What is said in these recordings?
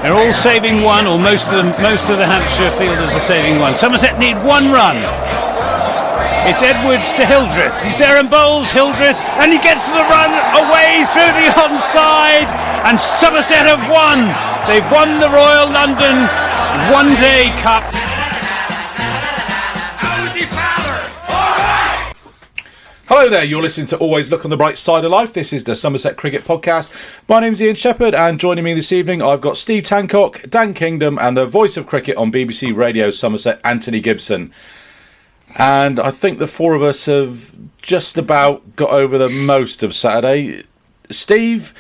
They're all saving one, or most of the Hampshire fielders are saving one. Somerset need one run. It's Edwards to Hildreth. He's there and bowls Hildreth, and he gets the run away through the onside, and Somerset have won. They've won the Royal London One Day Cup. Hello there, you're listening to Always Look on the Bright Side of Life. This is the Somerset Cricket Podcast. My name's Ian Shepherd, and joining me this evening I've got Steve Tancock, Dan Kingdom, and the voice of cricket on BBC Radio Somerset, Anthony Gibson. And I think the four of us have just about got over the most of Saturday. Steve,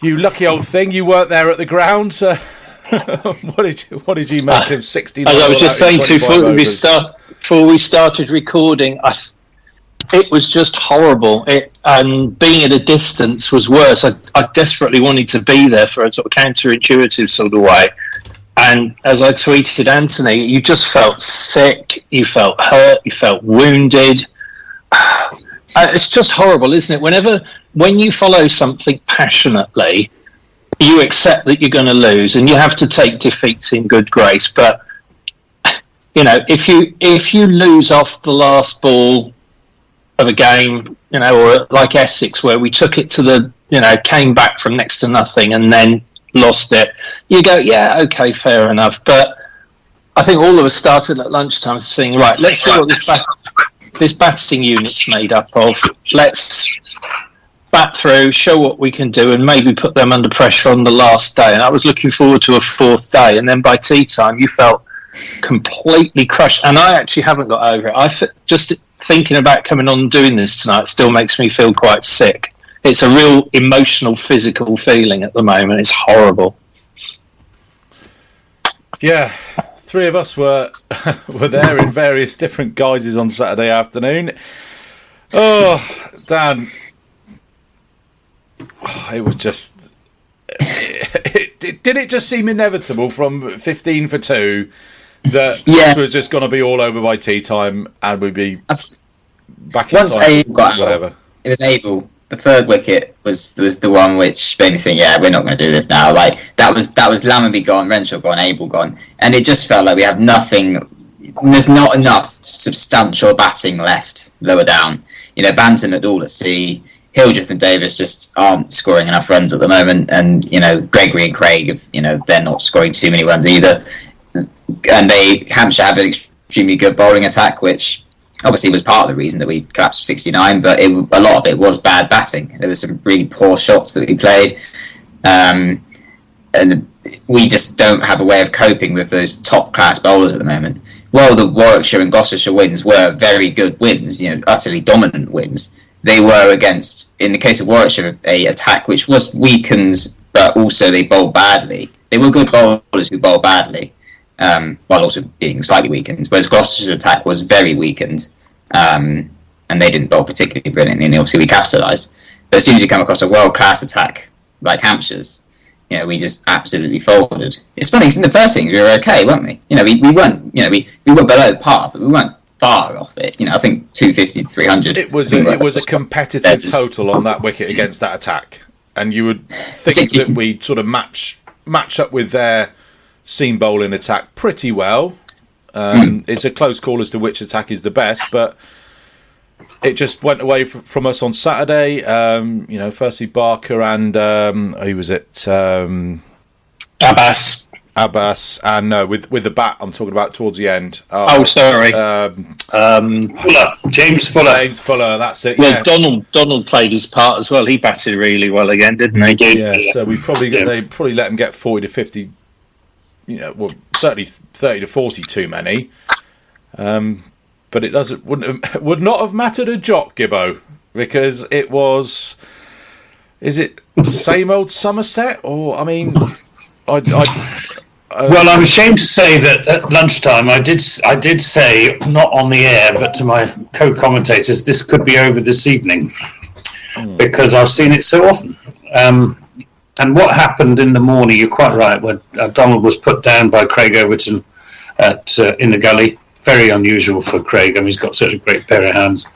you lucky old thing, you weren't there at the ground. So what did you make of 69? As I was just saying to you before we started recording, it was just horrible. And being at a distance was worse. I desperately wanted to be there for a sort of counterintuitive sort of way. And as I tweeted Anthony, you just felt sick, you felt hurt, you felt wounded. It's just horrible, isn't it? When you follow something passionately, you accept that you're going to lose, and you have to take defeats in good grace. But you know, if you lose off the last ball of a game, you know, or like Essex, where we took it to the, you know, came back from next to nothing and then lost it, you go, yeah, okay, fair enough. But I think all of us started at lunchtime saying, right, let's see what this batting unit's made up of. Let's bat through, show what we can do, and maybe put them under pressure on the last day. And I was looking forward to a fourth day, and then by tea time you felt completely crushed. And I actually haven't got over it. Just thinking about coming on and doing this tonight still makes me feel quite sick. It's a real emotional, physical feeling at the moment. It's horrible. Yeah, three of us were there in various different guises on Saturday afternoon. Oh, Dan, it was just... Did it just seem inevitable from 15 for 2 that this was just going to be all over by tea time and we'd be back in once time? Abel got whatever. out, it was Abel. The third wicket was the one which made me think, yeah, we're not going to do this now. Like that was Lammonby gone, Renshaw gone, Abel gone, and it just felt like we have nothing. There's not enough substantial batting left lower down. You know, Banton at all at sea. Hildreth and Davis just aren't scoring enough runs at the moment, and you know Gregory and Craig, they're not scoring too many runs either. And Hampshire have an extremely good bowling attack, which obviously was part of the reason that we collapsed 69. But a lot of it was bad batting. There were some really poor shots that we played, and we just don't have a way of coping with those top class bowlers at the moment. While the Warwickshire and Gloucestershire wins were very good wins, utterly dominant wins, they were against, in the case of Warwickshire, a attack which was weakened, but also they bowled badly. They were good bowlers who bowled badly, while also being slightly weakened, whereas Gloucestershire's attack was very weakened, and they didn't bowl particularly brilliantly, and obviously we capitalised. But as soon as you come across a world-class attack like Hampshire's, we just absolutely folded. It's funny, because in the first innings we were okay, weren't we? We weren't, we were below par, but we weren't far off it. I think 250 to 300. It was a competitive total on that wicket against that attack, and you would think that we'd sort of match up with their seam bowling attack pretty well. It's a close call as to which attack is the best, but it just went away from us on Saturday. Firstly Barker and who was it? Abbas, and no, with the bat I'm talking about towards the end. Sorry. James Fuller, that's it. Well, yeah. Donald played his part as well. He batted really well again, didn't he? Yeah, so they probably let him get 40 to 50. Certainly 30 to 40 too many. But it would not have mattered a jot, Gibbo, because it was. Is it same old Somerset, or I mean, well, I'm ashamed to say that at lunchtime I did say, not on the air, but to my co-commentators, this could be over this evening, because I've seen it so often. And what happened in the morning, you're quite right, when Donald was put down by Craig Overton in the gully. Very unusual for Craig. He's got such a great pair of hands.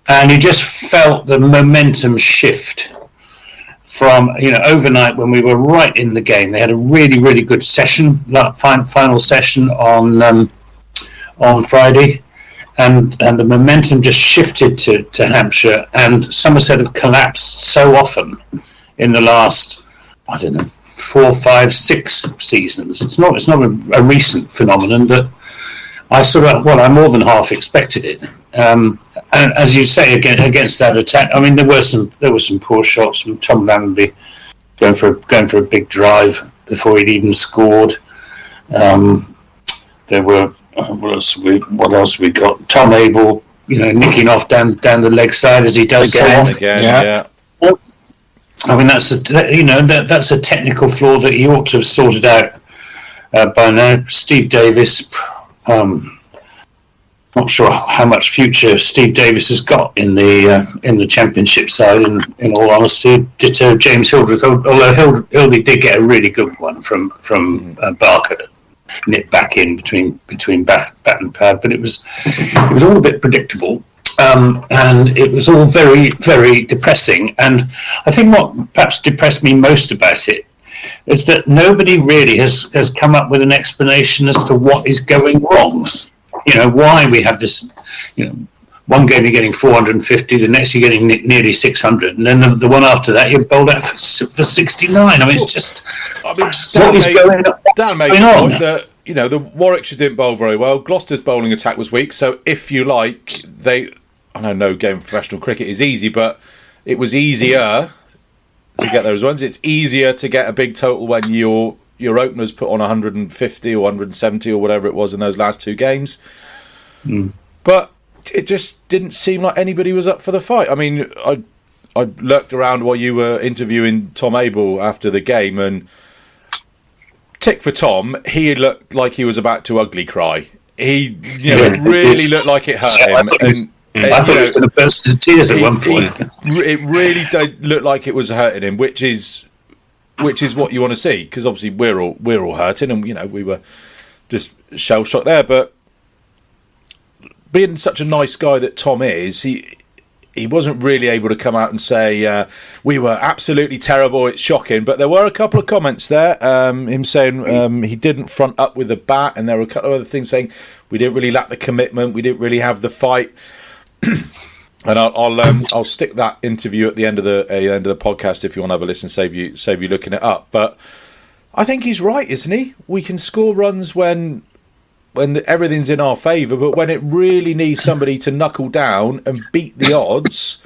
And you just felt the momentum shift from overnight when we were right in the game. They had a really, really good session, final session on Friday, and the momentum just shifted to Hampshire, and Somerset have collapsed so often in the last, I don't know, 4, 5, 6 seasons. It's not a recent phenomenon, but I more than half expected it. And as you say, against that attack, I mean, there were some poor shots from Tom Lammonby going for a big drive before he'd even scored. There were what else we got? Tom Abel, nicking off down the leg side as he does Again. Well, I mean, that's a technical flaw that he ought to have sorted out by now. Steve Davis. Not sure how much future Steve Davis has got in the championship side. In all honesty, ditto James Hildreth. Although Hildy did get a really good one from Barker, nipped back in between bat and pad, but it was all a bit predictable, and it was all very, very depressing. And I think what perhaps depressed me most about it is that nobody really has come up with an explanation as to what is going wrong. Why we have this, one game you're getting 450, the next you're getting nearly 600, and then the one after that you're bowled out for 69. I mean, it's just, what is going on? The Warwickshire didn't bowl very well. Gloucester's bowling attack was weak, so if you like, I know no game of professional cricket is easy, but it was easier to get those runs. It's easier to get a big total when your openers put on 150 or 170 or whatever it was in those last 2 games. But it just didn't seem like anybody was up for the fight. I mean, I lurked around while you were interviewing Tom Abel after the game, and tick for Tom, he looked like he was about to ugly cry. He it really looked like it hurt him. I thought he was going to burst into tears at one point. It really did look like it was hurting him, which is what you want to see, because obviously we're all hurting, and we were just shell shocked there. But being such a nice guy that Tom is, he wasn't really able to come out and say we were absolutely terrible, it's shocking. But there were a couple of comments there, him saying he didn't front up with the bat, and there were a couple of other things saying we didn't really lack the commitment, we didn't really have the fight. And I'll stick that interview at the end of the podcast if you want to have a listen, save you looking it up. But I think he's right, isn't he? We can score runs when everything's in our favour, but when it really needs somebody to knuckle down and beat the odds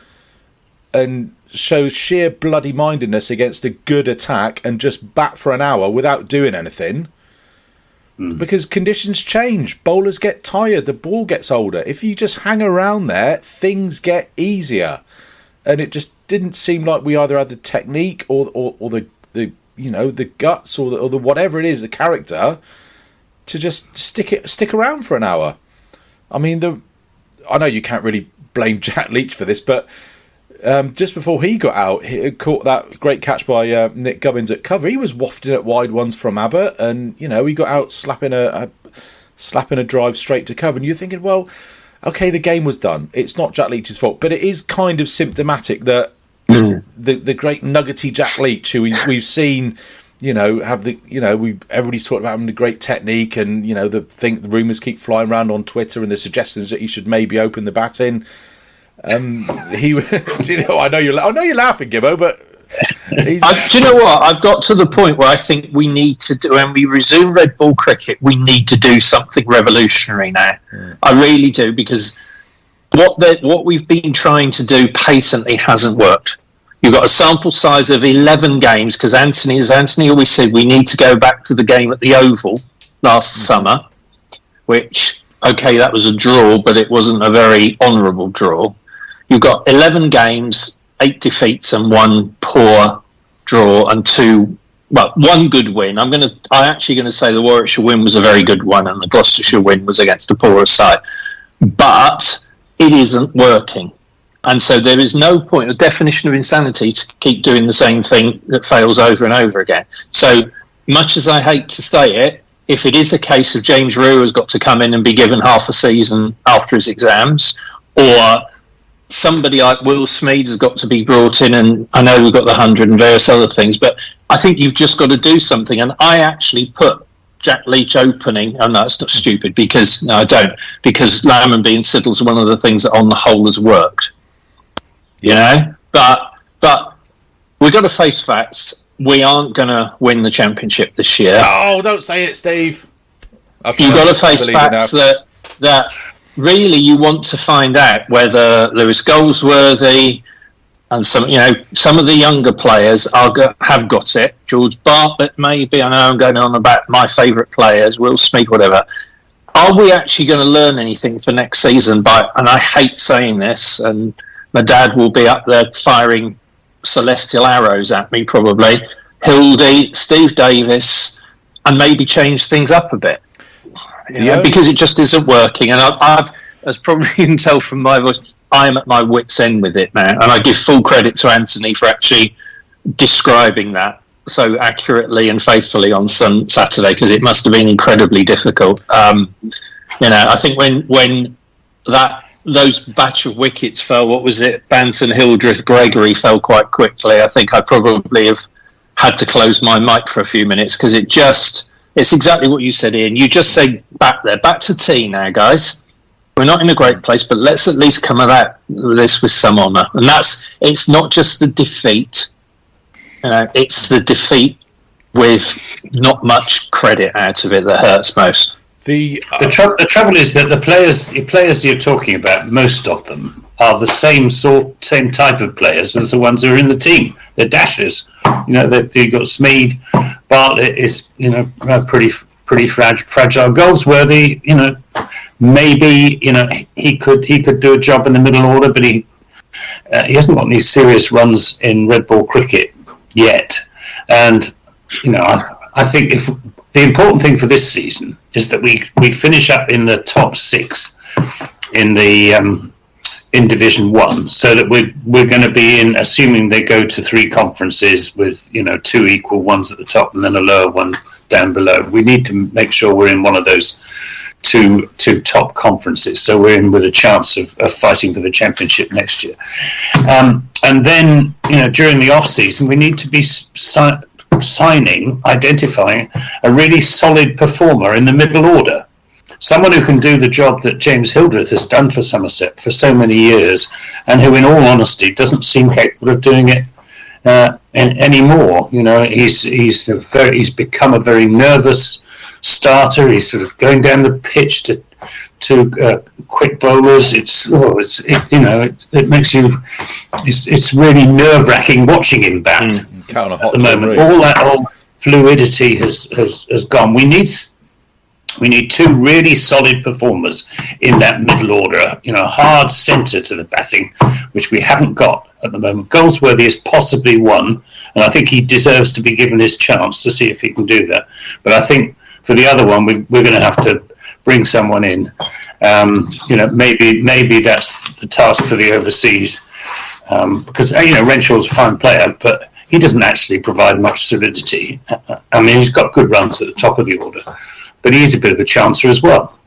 and show sheer bloody mindedness against a good attack and just bat for an hour without doing anything. Because conditions change, bowlers get tired, the ball gets older. If you just hang around there, things get easier, and it just didn't seem like we either had the technique or the guts or the whatever it is, the character, to just stick around for an hour. I mean, I know you can't really blame Jack Leach for this, but just before he got out, he caught that great catch by Nick Gubbins at cover. He was wafting at wide ones from Abbott, and he got out slapping a drive straight to cover. And you're thinking, well, okay, the game was done. It's not Jack Leach's fault, but it is kind of symptomatic that the great nuggety Jack Leach, who we've seen, have the everybody's talking about having the great technique, and the rumours keep flying around on Twitter and the suggestions that he should maybe open the batting. I know you're laughing, Gibbo, but do you know what? I've got to the point where I think we need to do, when we resume red ball cricket, we need to do something revolutionary now. I really do, because what we've been trying to do patently hasn't worked. You've got a sample size of 11 games, because as Anthony always said, we need to go back to the game at the Oval last summer, which, okay, that was a draw, but it wasn't a very honourable draw. You've got 11 games, 8 defeats and 1 poor draw and 1 good win. I'm actually going to say the Warwickshire win was a very good one, and the Gloucestershire win was against a poorer side. But it isn't working. And so there is no point, a definition of insanity, to keep doing the same thing that fails over and over again. So much as I hate to say it, if it is a case of James Rew has got to come in and be given half a season after his exams, or somebody like Will Smead has got to be brought in, and I know we've got the 100 and various other things, but I think you've just got to do something. And I actually put Jack Leach opening. Oh no, it's not stupid because no, I don't, because Lammonby and Siddle's one of the things that on the whole has worked. You know, but we've got to face facts. We aren't going to win the championship this year. Oh, don't say it, Steve. You've got to face facts that really you want to find out whether Lewis Goldsworthy and some of the younger players have got it. George Bartlett, maybe. I know I'm going on about my favourite players, Will Smith, whatever. Are we actually going to learn anything for next season? And I hate saying this, and my dad will be up there firing celestial arrows at me probably. Hildy, Steve Davis, and maybe change things up a bit, because it just isn't working. And I've, as probably you can tell from my voice, I am at my wit's end with it now, and I give full credit to Anthony for actually describing that so accurately and faithfully on Saturday, because it must have been incredibly difficult. I think when those batch of wickets fell, what was it? Banton, Hildreth, Gregory fell quite quickly. I think I probably have had to close my mic for a few minutes because it's exactly what you said, Ian. You just say back to tea now, guys. We're not in a great place, but let's at least come out of this with some honour. And it's not just the defeat. It's the defeat with not much credit out of it that hurts most. The trouble is that the players you're talking about, most of them are the same type of players as the ones who are in the team. They're dashers. You've got Smead, Bartlett is pretty fragile. Goldsworthy, maybe he could do a job in the middle order, but he hasn't got any serious runs in red ball cricket yet. And I think if the important thing for this season is that we finish up in the top 6 in the in Division 1, so that we're going to be in, assuming they go to 3 conferences with 2 equal ones at the top and then a lower one down below. We need to make sure we're in one of those two top conferences, so we're in with a chance of fighting for the championship next year. And then during the off season we need to be identifying a really solid performer in the middle order, someone who can do the job that James Hildreth has done for Somerset for so many years, and who, in all honesty, doesn't seem capable of doing it anymore. He's become a very nervous starter. He's sort of going down the pitch to quick bowlers. It makes you. It's really nerve-wracking watching him bat at the moment. All that fluidity has gone. We need 2 really solid performers in that middle order, hard centre to the batting, which we haven't got at the moment. Goldsworthy is possibly one, and I think he deserves to be given his chance to see if he can do that. But I think for the other one, we're going to have to bring someone in. Maybe that's the task for the overseas, because Renshaw's a fine player, but he doesn't actually provide much solidity. I mean, he's got good runs at the top of the order, but he is a bit of a chancer as well.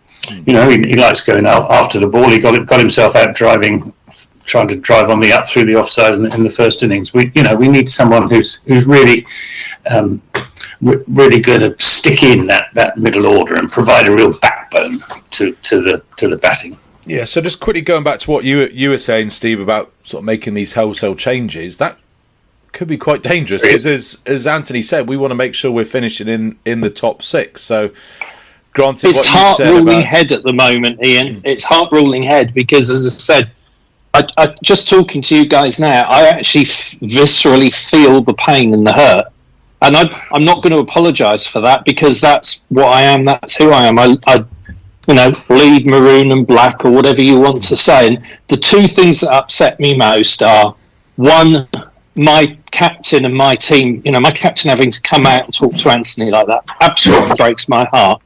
He likes going out after the ball. He got himself out trying to drive on the up through the offside in the first innings. We need someone who's really really going to stick in that middle order and provide a real backbone to the batting. Yeah. So just quickly going back to what you were saying, Steve, about sort of making these wholesale changes, that could be quite dangerous because, as Anthony said, we want to make sure we're finishing in the top 6. So, granted, it's heart-ruling head at the moment, Ian. It's heart-ruling head because, as I said, I just talking to you guys now, I actually viscerally feel the pain and the hurt, and I'm not going to apologise for that because that's what I am. That's who I am. I bleed maroon and black or whatever you want to say. And the 2 things that upset me most are, one, my captain and my team, my captain having to come out and talk to Anthony like that absolutely breaks my heart.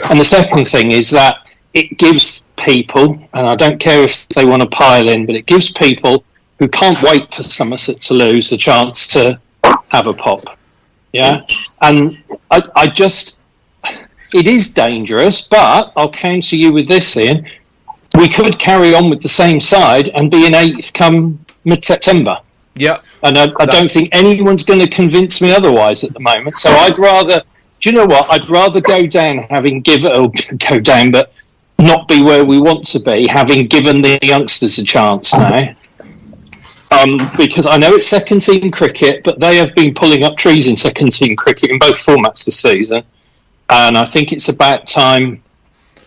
And the second thing is that it gives people, and I don't care if they want to pile in, but it gives people who can't wait for Somerset to lose the chance to have a pop. Yeah. And it is dangerous, but I'll counter you with this, Ian. we could carry on with the same side and be in 8th come mid-September. Yeah. And I don't think anyone's going to convince me otherwise at the moment. So I'd rather, do you know what? I'd rather go down but not be where we want to be, having given the youngsters a chance now. Because I know it's second team cricket, but they have been pulling up trees in second team cricket in both formats this season. And I think it's about time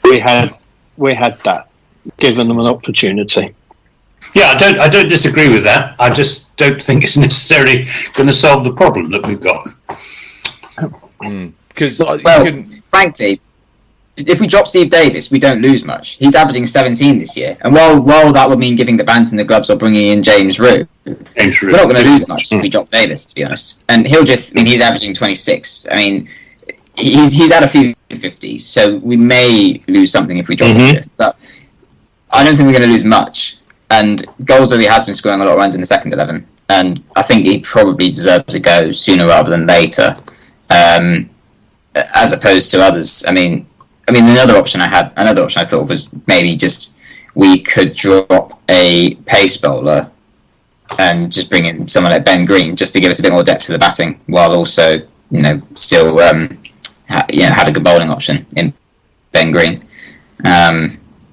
we had that, given them an opportunity. Yeah, I don't disagree with that. I just don't think it's necessarily going to solve the problem that we've got. Because frankly, if we drop Steve Davis, we don't lose much. He's averaging 17 this year, and while that would mean giving the Banton the gloves or bringing in James Root, we're not going to lose much if we drop Davis, to be honest. And Hildreth, I mean, he's averaging 26. I mean, he's had a few 50s, so we may lose something if we drop Hildreth, but I don't think we're going to lose much. And Goldsworthy has been scoring a lot of runs in the second 11, and I think he probably deserves a go sooner rather than later, as opposed to others. I mean, another option I thought was maybe just we could drop a pace bowler and just bring in someone like Ben Green just to give us a bit more depth to the batting, while also still had a good bowling option in Ben Green.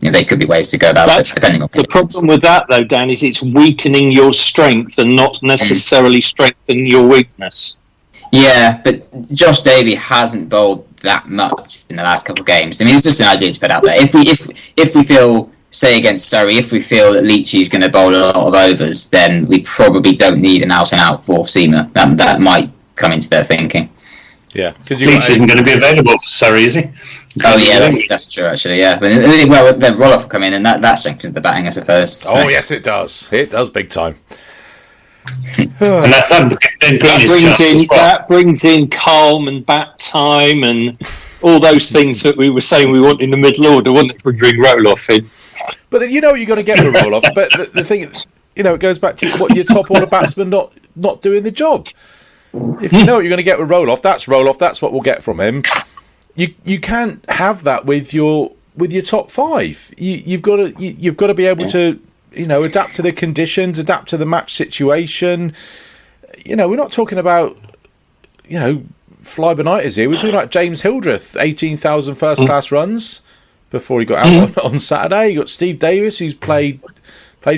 They could be ways to go about it, depending on the problem with that, though, Dan, is it's weakening your strength and not necessarily strengthening your weakness. Yeah, but Josh Davey hasn't bowled that much in the last couple of games. I mean, it's just an idea to put out there. If we feel, say against Surrey, if we feel that Leachy's going to bowl a lot of overs, then we probably don't need an out-and-out fourth seamer. That might come into their thinking. Yeah, because Leach isn't going to be available for Surrey, is he? Oh yeah, that's true actually. Yeah, but well, then Roloff will come in, and that strengthens the batting, I suppose. So. Oh yes, it does. It does big time. And that brings in calm and bat time and all those things that we were saying we want in the middle order, wouldn't it, for bring Roloff in? But then you're going to get with Roloff. But the thing, it goes back to what your top order batsman not doing the job. If you know what you're going to get with Roloff, that's Roloff. That's what we'll get from him. You can't have that with your top five. You've got to be able to adapt to the conditions, adapt to the match situation. We're not talking about fly-by-nighters here. We're talking about James Hildreth, 18,000 first-class runs before he got out on Saturday. You got Steve Davis, who's played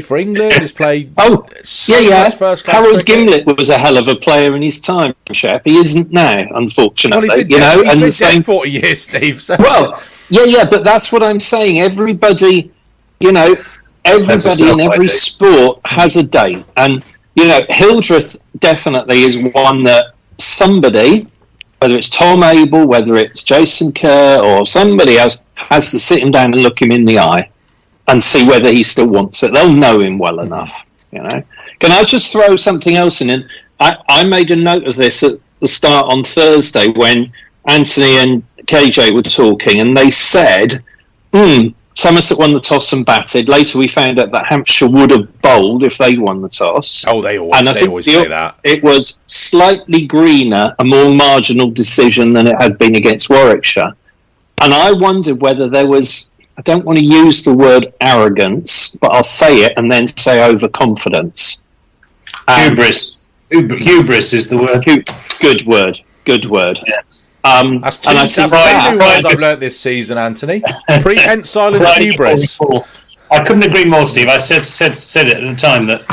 for England. He's played much first-class Harold cricket. Gimlett was a hell of a player in his time, Shep. He isn't now, unfortunately. Well, he's been dead 40 years, Steve. So. Well, yeah, but that's what I'm saying. Everybody in every sport has a date, and Hildreth definitely is one that somebody, whether it's Tom Abel, whether it's Jason Kerr or somebody else, has to sit him down and look him in the eye and see whether he still wants it. They'll know him well enough, Can I just throw something else in? I made a note of this at the start on Thursday when Anthony and KJ were talking, and they said, Somerset won the toss and batted. Later we found out that Hampshire would have bowled if they won the toss. Oh, they always say that. It was slightly greener, a more marginal decision than it had been against Warwickshire. And I wondered whether there was, I don't want to use the word arrogance, but I'll say it and then say overconfidence. Hubris. Hubris is the word. Good word. Yeah. That's two words I've learnt this season, Anthony. Prehensile and hubris. I couldn't agree more, Steve. I said it at the time that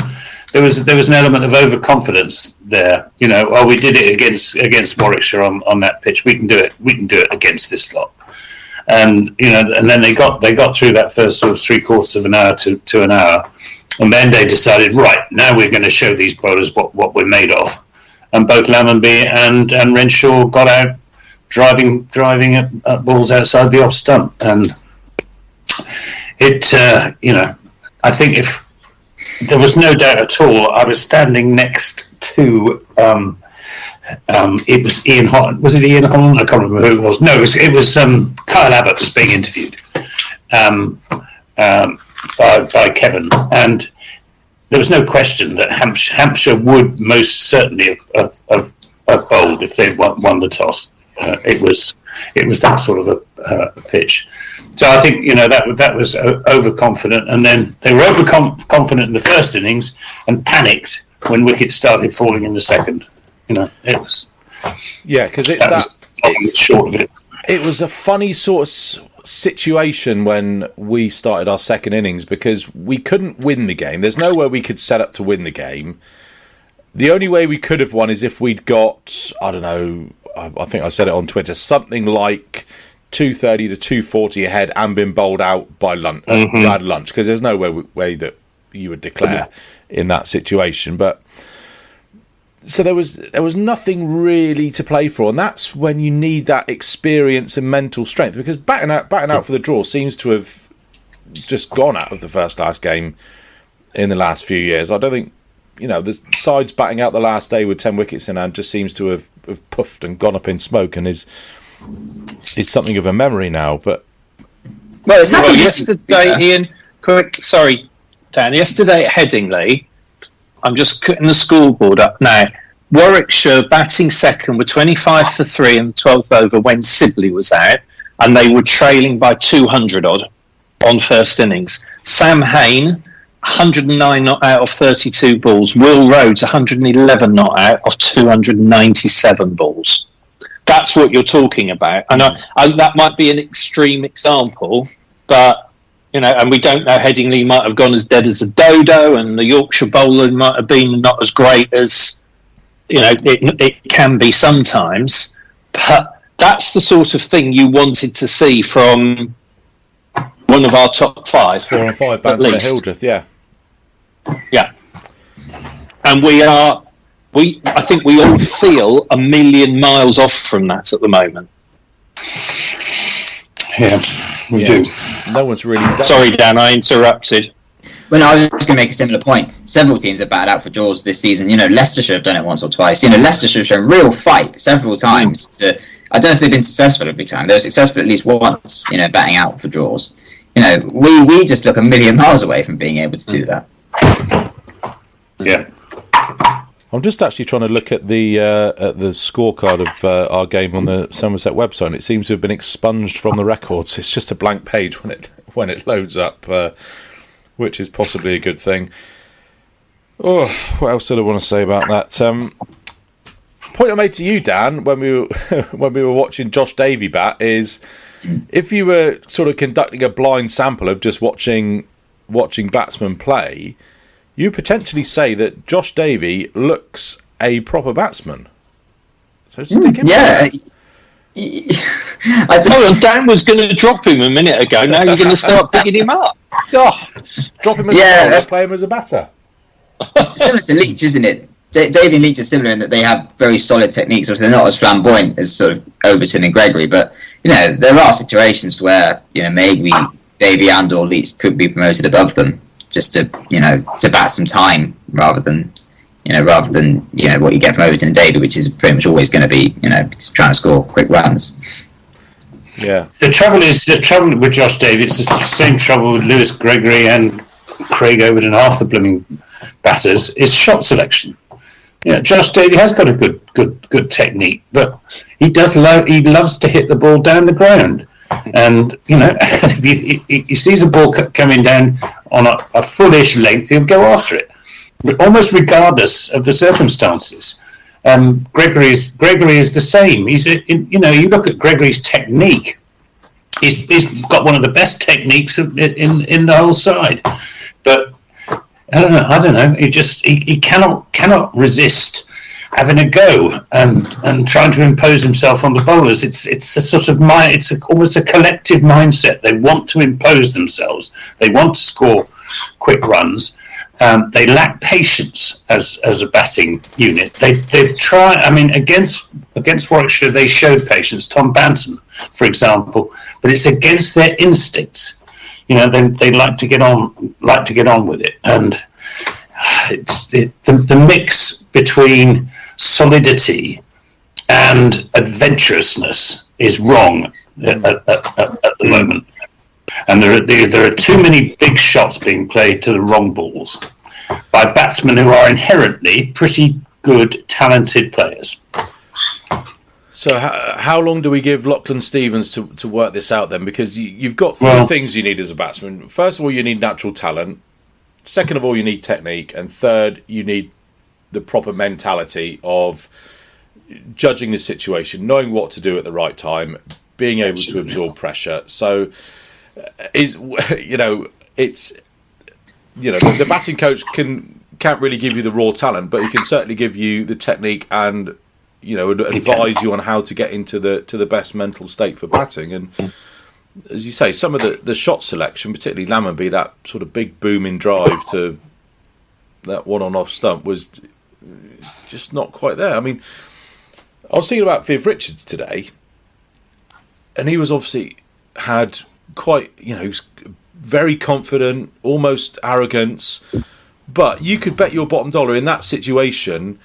there was an element of overconfidence there. We did it against Warwickshire on that pitch. We can do it. We can do it against this lot. And and then they got through that first sort of 3/4 of an hour to an hour, and then they decided, right, now we're going to show these bowlers what we're made of. And both Lammonby and Renshaw got out driving at balls outside the off stump, and it I think if there was no doubt at all, I was standing next to it was Ian Holland. Was it Ian Holland? I can't remember who it was. No, it was Kyle Abbott was being interviewed by Kevin, and there was no question that Hampshire would most certainly have bowled if they won the toss. It was that sort of a pitch. So I think that was overconfident, and then they were overconfident in the first innings and panicked when wickets started falling in the second. It was because it's short of it. It was a funny sort of situation when we started our second innings because we couldn't win the game. There's nowhere we could set up to win the game. The only way we could have won is if we'd got, I don't know, I think I said it on Twitter, something like 230 to 240 ahead and been bowled out by lunch, bad lunch, because there's no way that you would declare in that situation. But so there was nothing really to play for, and that's when you need that experience and mental strength, because batting out for the draw seems to have just gone out of the first class game in the last few years. I don't think the sides batting out the last day with 10 wickets in hand just seems to have puffed and gone up in smoke, and is something of a memory now. But it's happened yesterday, Ian. Quick, sorry, Dan. Yesterday at Headingley, I'm just putting the scoreboard up now. Warwickshire batting second with 25 for 3 in the 12th over when Sibley was out, and they were trailing by 200 odd on first innings. Sam Hain, 109 not out of 32 balls. Will Rhodes, 111 not out of 297 balls. That's what you're talking about. And that might be an extreme example, but and we don't know. Headingley might have gone as dead as a dodo, and the Yorkshire bowler might have been not as great as it can be sometimes. But that's the sort of thing you wanted to see from one of our top 5. 4 and 5 Banter Hildreth, yeah. And I think we all feel a million miles off from that at the moment. Yeah, we do. No one's really done. Sorry, Dan, I interrupted. Well, no, I was going to make a similar point. Several teams have batted out for draws this season. Leicestershire have done it once or twice. Leicestershire have shown real fight several times. I don't know if they've been successful every time. They were successful at least once, batting out for draws. We just look a million miles away from being able to do that. Yeah. I'm just actually trying to look at the scorecard of our game on the Somerset website, and it seems to have been expunged from the records. It's just a blank page when it loads up, which is possibly a good thing. Oh, what else did I want to say about that? Point I made to you, Dan, when we were watching Josh Davey bat is, if you were sort of conducting a blind sample of just watching batsmen play, you potentially say that Josh Davey looks a proper batsman. So stick him there. Dan was going to drop him a minute ago. Now you're going to start picking him up. Oh. Drop him as a bowler, play him as a batter. It's similar to Leach, isn't it? Davey and Leach are similar in that they have very solid techniques. Obviously, they're not as flamboyant as sort of Overton and Gregory, but there are situations where maybe Davey and or Leach could be promoted above them, just to bat some time rather than what you get from Overton and Davey, which is pretty much always going to be trying to score quick runs. Yeah. The trouble with Josh Davey, it's the same trouble with Lewis Gregory and Craig Overton, half the blooming batters, is shot selection. Josh Davey has got a good technique, but he loves to hit the ball down the ground. And if he sees a ball coming down on a fullish length, he'll go after it, but almost regardless of the circumstances. Gregory is the same. You look at Gregory's technique. He's got one of the best techniques in the whole side, but I don't know. He cannot resist having a go and trying to impose himself on the bowlers. It's a sort of it's almost a collective mindset. They want to impose themselves. They want to score quick runs. They lack patience as a batting unit. They've tried. I mean, against Warwickshire, they showed patience. Tom Bantam, for example, but it's against their instincts. They like to get on with it, and the mix between solidity and adventurousness is wrong at the moment. And there are too many big shots being played to the wrong balls by batsmen who are inherently pretty good, talented players. So how long do we give Lachlan Stevens to work this out then? Because you've got three things you need as a batsman. First of all, you need natural talent. Second of all, you need technique. And third, you need the proper mentality of judging the situation, knowing what to do at the right time, being able to absorb pressure. So, the batting coach can't really give you the raw talent, but he can certainly give you the technique and advise you on how to get into the best mental state for batting. And as you say, some of the shot selection, particularly Lammonby, that sort of big booming drive to that one on off stump was just not quite there. I mean, I was thinking about Viv Richards today, and he was obviously had quite, he was very confident, almost arrogance, but you could bet your bottom dollar in that situation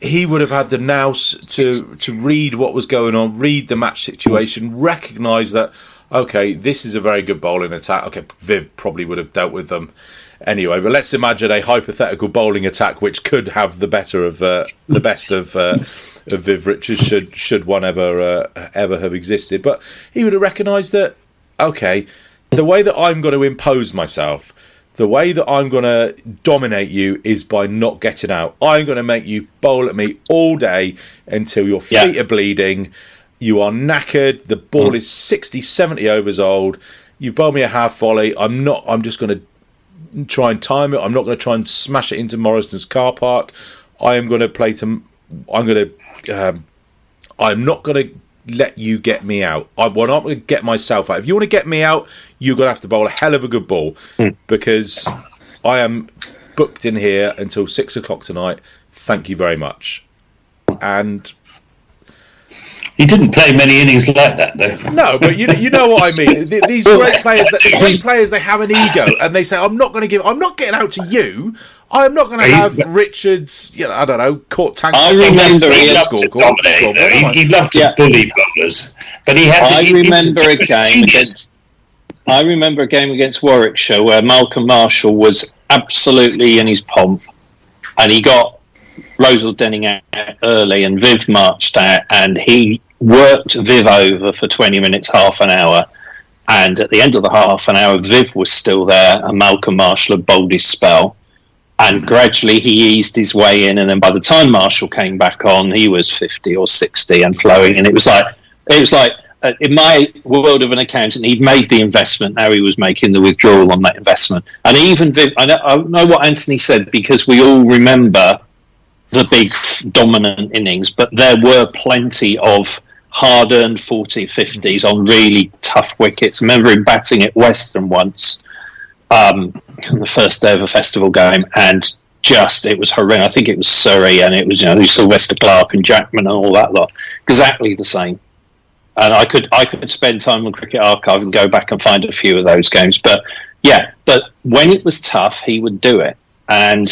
he would have had the nous to read what was going on, read the match situation, recognise that, okay, this is a very good bowling attack. Okay, Viv probably would have dealt with them anyway, but let's imagine a hypothetical bowling attack which could have the best of Viv Richards should one ever have existed. But he would have recognised that, okay, the way that I'm going to impose myself, the way that I'm going to dominate you is by not getting out. I'm going to make you bowl at me all day until your feet are bleeding, you are knackered, the ball is 60, 70 overs old, you bowl me a half volley, I'm just going to try and time it, I'm not going to try and smash it into Morrison's car park, I'm not going to let you get me out. I'm not going to get myself out. If you want to get me out, you're going to have to bowl a hell of a good ball because I am booked in here until 6 o'clock tonight. Thank you very much. And he didn't play many innings like that, though. No, but you know what I mean. These great players, they have an ego, and they say, "I'm not getting out to you. I'm not going to have Richards, I don't know, caught Tank." I remember he loved to dominate. He loved to bully bowlers, but he had. I remember a game against Warwickshire where Malcolm Marshall was absolutely in his pomp, and he got Rosal Denning out early, and Viv marched out, and he worked Viv over for 20 minutes, half an hour. And at the end of the half an hour, Viv was still there, and Malcolm Marshall had bowled his spell. And gradually he eased his way in, and then by the time Marshall came back on, he was 50 or 60 and flowing. And it was like in my world of an accountant, he'd made the investment. Now he was making the withdrawal on that investment. And even Viv, I know what Anthony said, because we all remember the big dominant innings, but there were plenty of hard-earned 40s, 50s on really tough wickets. I remember him batting at Western once. On the first day of a festival game, and it was horrendous. I think it was Surrey, and it was Sylvester Clarke and Jackman and all that lot, exactly the same. And I could spend time on Cricket Archive and go back and find a few of those games. But when it was tough, he would do it. And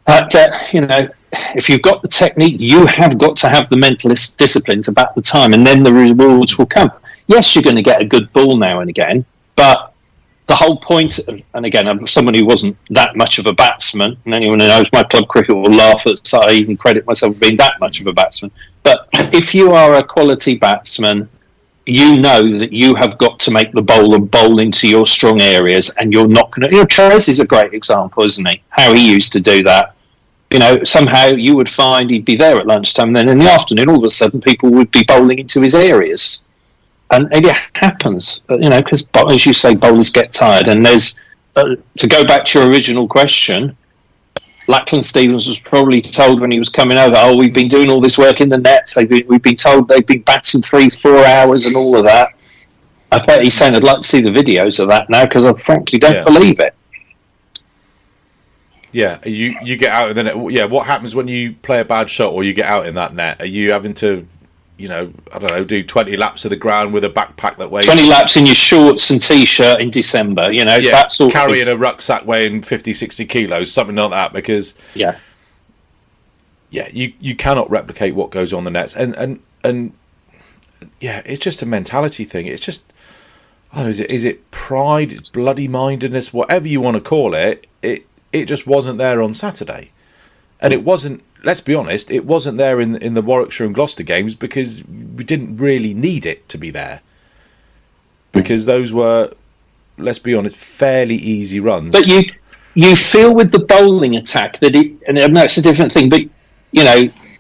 if you've got the technique, you have got to have the mental discipline to bat the time, and then the rewards will come. Yes, you're going to get a good ball now and again, but the whole point, and again, I'm someone who wasn't that much of a batsman, and anyone who knows my club cricket will laugh at I even credit myself for being that much of a batsman. But if you are a quality batsman, you know that you have got to make the bowler bowl into your strong areas, and you're not going to. Trez is a great example, isn't he? How he used to do that. Somehow you would find he'd be there at lunchtime, and then in the afternoon, all of a sudden, people would be bowling into his areas. And it happens, because, as you say, bowlers get tired. And there's, to go back to your original question, Lachlan Stevens was probably told when he was coming over, we've been doing all this work in the nets. We've been told they've been batting 3-4 hours and all of that. I bet he's saying I'd like to see the videos of that now, because I frankly don't believe it. Yeah, you get out in the net. Yeah, what happens when you play a bad shot or you get out in that net? Are you having to do 20 laps of the ground with a backpack that weighs 20 laps in your shorts and t-shirt in December, it's that sort carrying a rucksack weighing 50, 60 kilos, something like that, because you cannot replicate what goes on the nets, and it's just a mentality thing. It's just, is it pride, it's bloody mindedness, whatever you want to call it. It just wasn't there on Saturday. And it wasn't. Let's be honest, it wasn't there in the Warwickshire and Gloucester games because we didn't really need it to be there. Because those were, let's be honest, fairly easy runs. But you feel with the bowling attack that and I know it's a different thing, but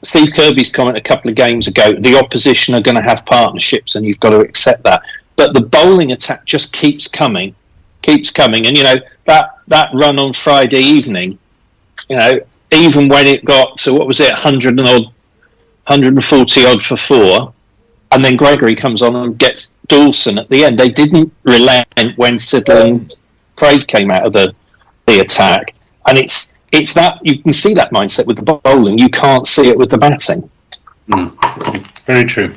Steve Kirby's comment a couple of games ago, the opposition are going to have partnerships and you've got to accept that. But the bowling attack just keeps coming. And, that run on Friday evening, even when it got to, 100 and odd, 140 odd for 4, and then Gregory comes on and gets Dawson at the end. They didn't relent when Siddle and Craig came out of the attack. And it's that, you can see that mindset with the bowling. You can't see it with the batting. Very true.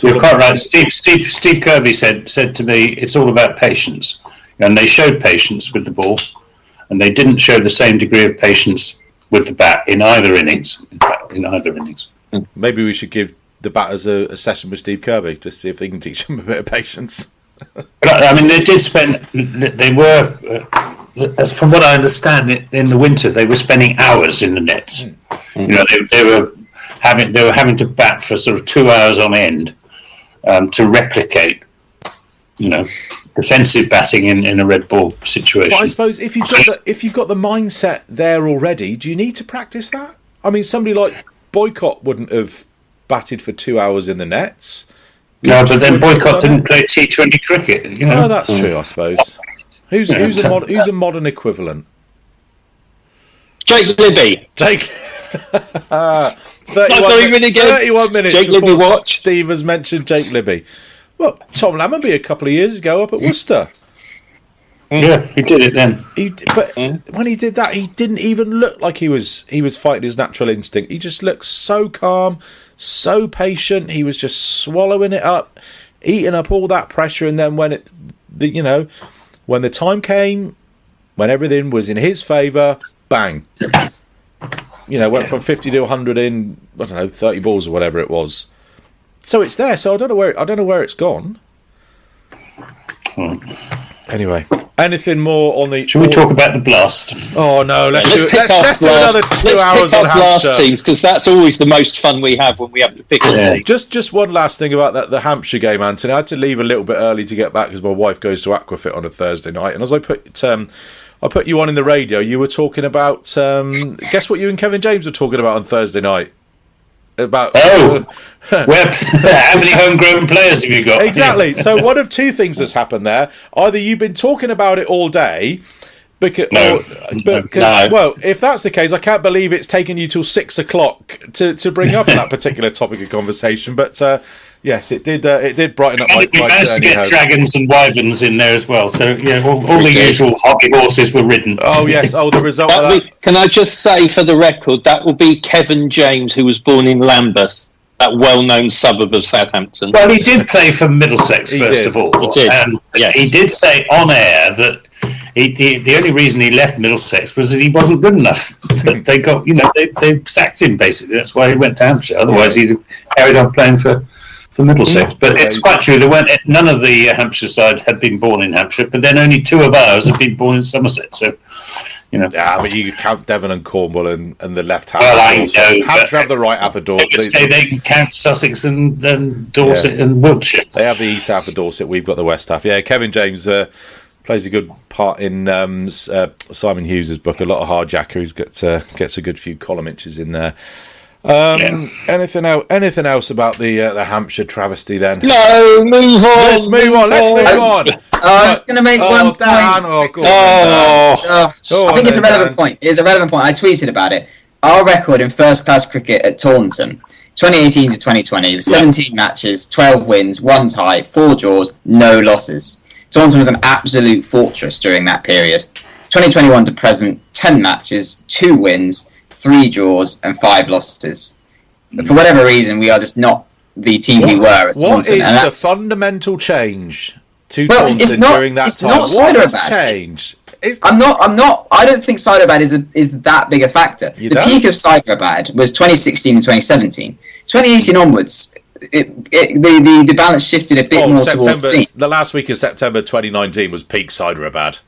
You're quite right. Steve Kirby said to me, it's all about patience. And they showed patience with the ball, and they didn't show the same degree of patience with the bat in either innings. Maybe we should give the batters a session with Steve Kirby to see if they can teach them a bit of patience. I mean, they did spend. They were, as from what I understand, in the winter they were spending hours in the nets. They were having to bat for sort of 2 hours on end to replicate, defensive batting in a red ball situation. But I suppose if you've got the mindset there already, do you need to practice that? I mean, somebody like Boycott wouldn't have batted for 2 hours in the nets. No, but then Boycott didn't play T20 cricket. No, that's true, I suppose. Who's a modern equivalent? Jake Libby. 31 minutes Jake before Libby watch. Steve has mentioned Jake Libby. Well, Tom Lammonby a couple of years ago up at Worcester. Yeah, he did it then. But when he did that, he didn't even look like he was fighting his natural instinct. He just looked so calm, so patient. He was just swallowing it up, eating up all that pressure. And then when when the time came, when everything was in his favour, bang. Went from 50 to 100 in 30 balls or whatever it was. So it's there. So I don't know where it's gone. Anyway, anything more on the? Shall we talk about the Blast? Oh no, let's do another 2 hours on Blast Hampshire teams, because that's always the most fun we have when we have to pick a team. Just one last thing about the Hampshire game, Anthony. I had to leave a little bit early to get back because my wife goes to Aquafit on a Thursday night, and as I put you on in the radio, you were talking about guess what you and Kevin James were talking about on Thursday night? About how many homegrown players have you got? Exactly. So one of two things has happened there. Either you've been talking about it all day, well, if that's the case, I can't believe it's taken you till 6 o'clock to bring up that particular topic of conversation. But yes, it did brighten up my we managed to get dragons and wyverns in there as well. So all the usual hockey horses were ridden. Oh yes. Oh, the result of that. Can I just say for the record, that will be Kevin James, who was born in Lambeth, that well-known suburb of Southampton. Well, he did play for Middlesex first of all. He did. Yes. He did say on air that the only reason he left Middlesex was that he wasn't good enough. They got, they sacked him basically. That's why he went to Hampshire. Otherwise, he'd have carried on playing for Middlesex. But it's quite true. None of the Hampshire side had been born in Hampshire, but then only 2 of ours had been born in Somerset. So, Yeah, but you count Devon and Cornwall and the left half. Well, I know. Hampshire have the right half of Dorset. They say they can count Sussex and Dorset and Wiltshire. They have the east half of Dorset. We've got the west half. Yeah, Kevin James plays a good part in Simon Hughes's book. A lot of hardjacker. He's gets a good few column inches in there. Anything else about the Hampshire travesty then? No, move on. Let's move on. I was going to make one point. I think it's a relevant point. It's a relevant point. I tweeted about it. Our record in first-class cricket at Taunton, 2018 to 2020, was 17 matches, 12 wins, 1 tie, 4 draws, no losses. Taunton was an absolute fortress during that period. 2021 to present, 10 matches, 2 wins, 3 draws and 5 losses. But for whatever reason, we are just not the team we were at Taunton. What is the fundamental change to Taunton during that time? What has changed? I don't think Hyderabad is that big a factor. The peak of Hyderabad was 2016 and 2017. 2018 onwards, the balance shifted a bit more towards C. The last week of September 2019 was peak Hyderabad.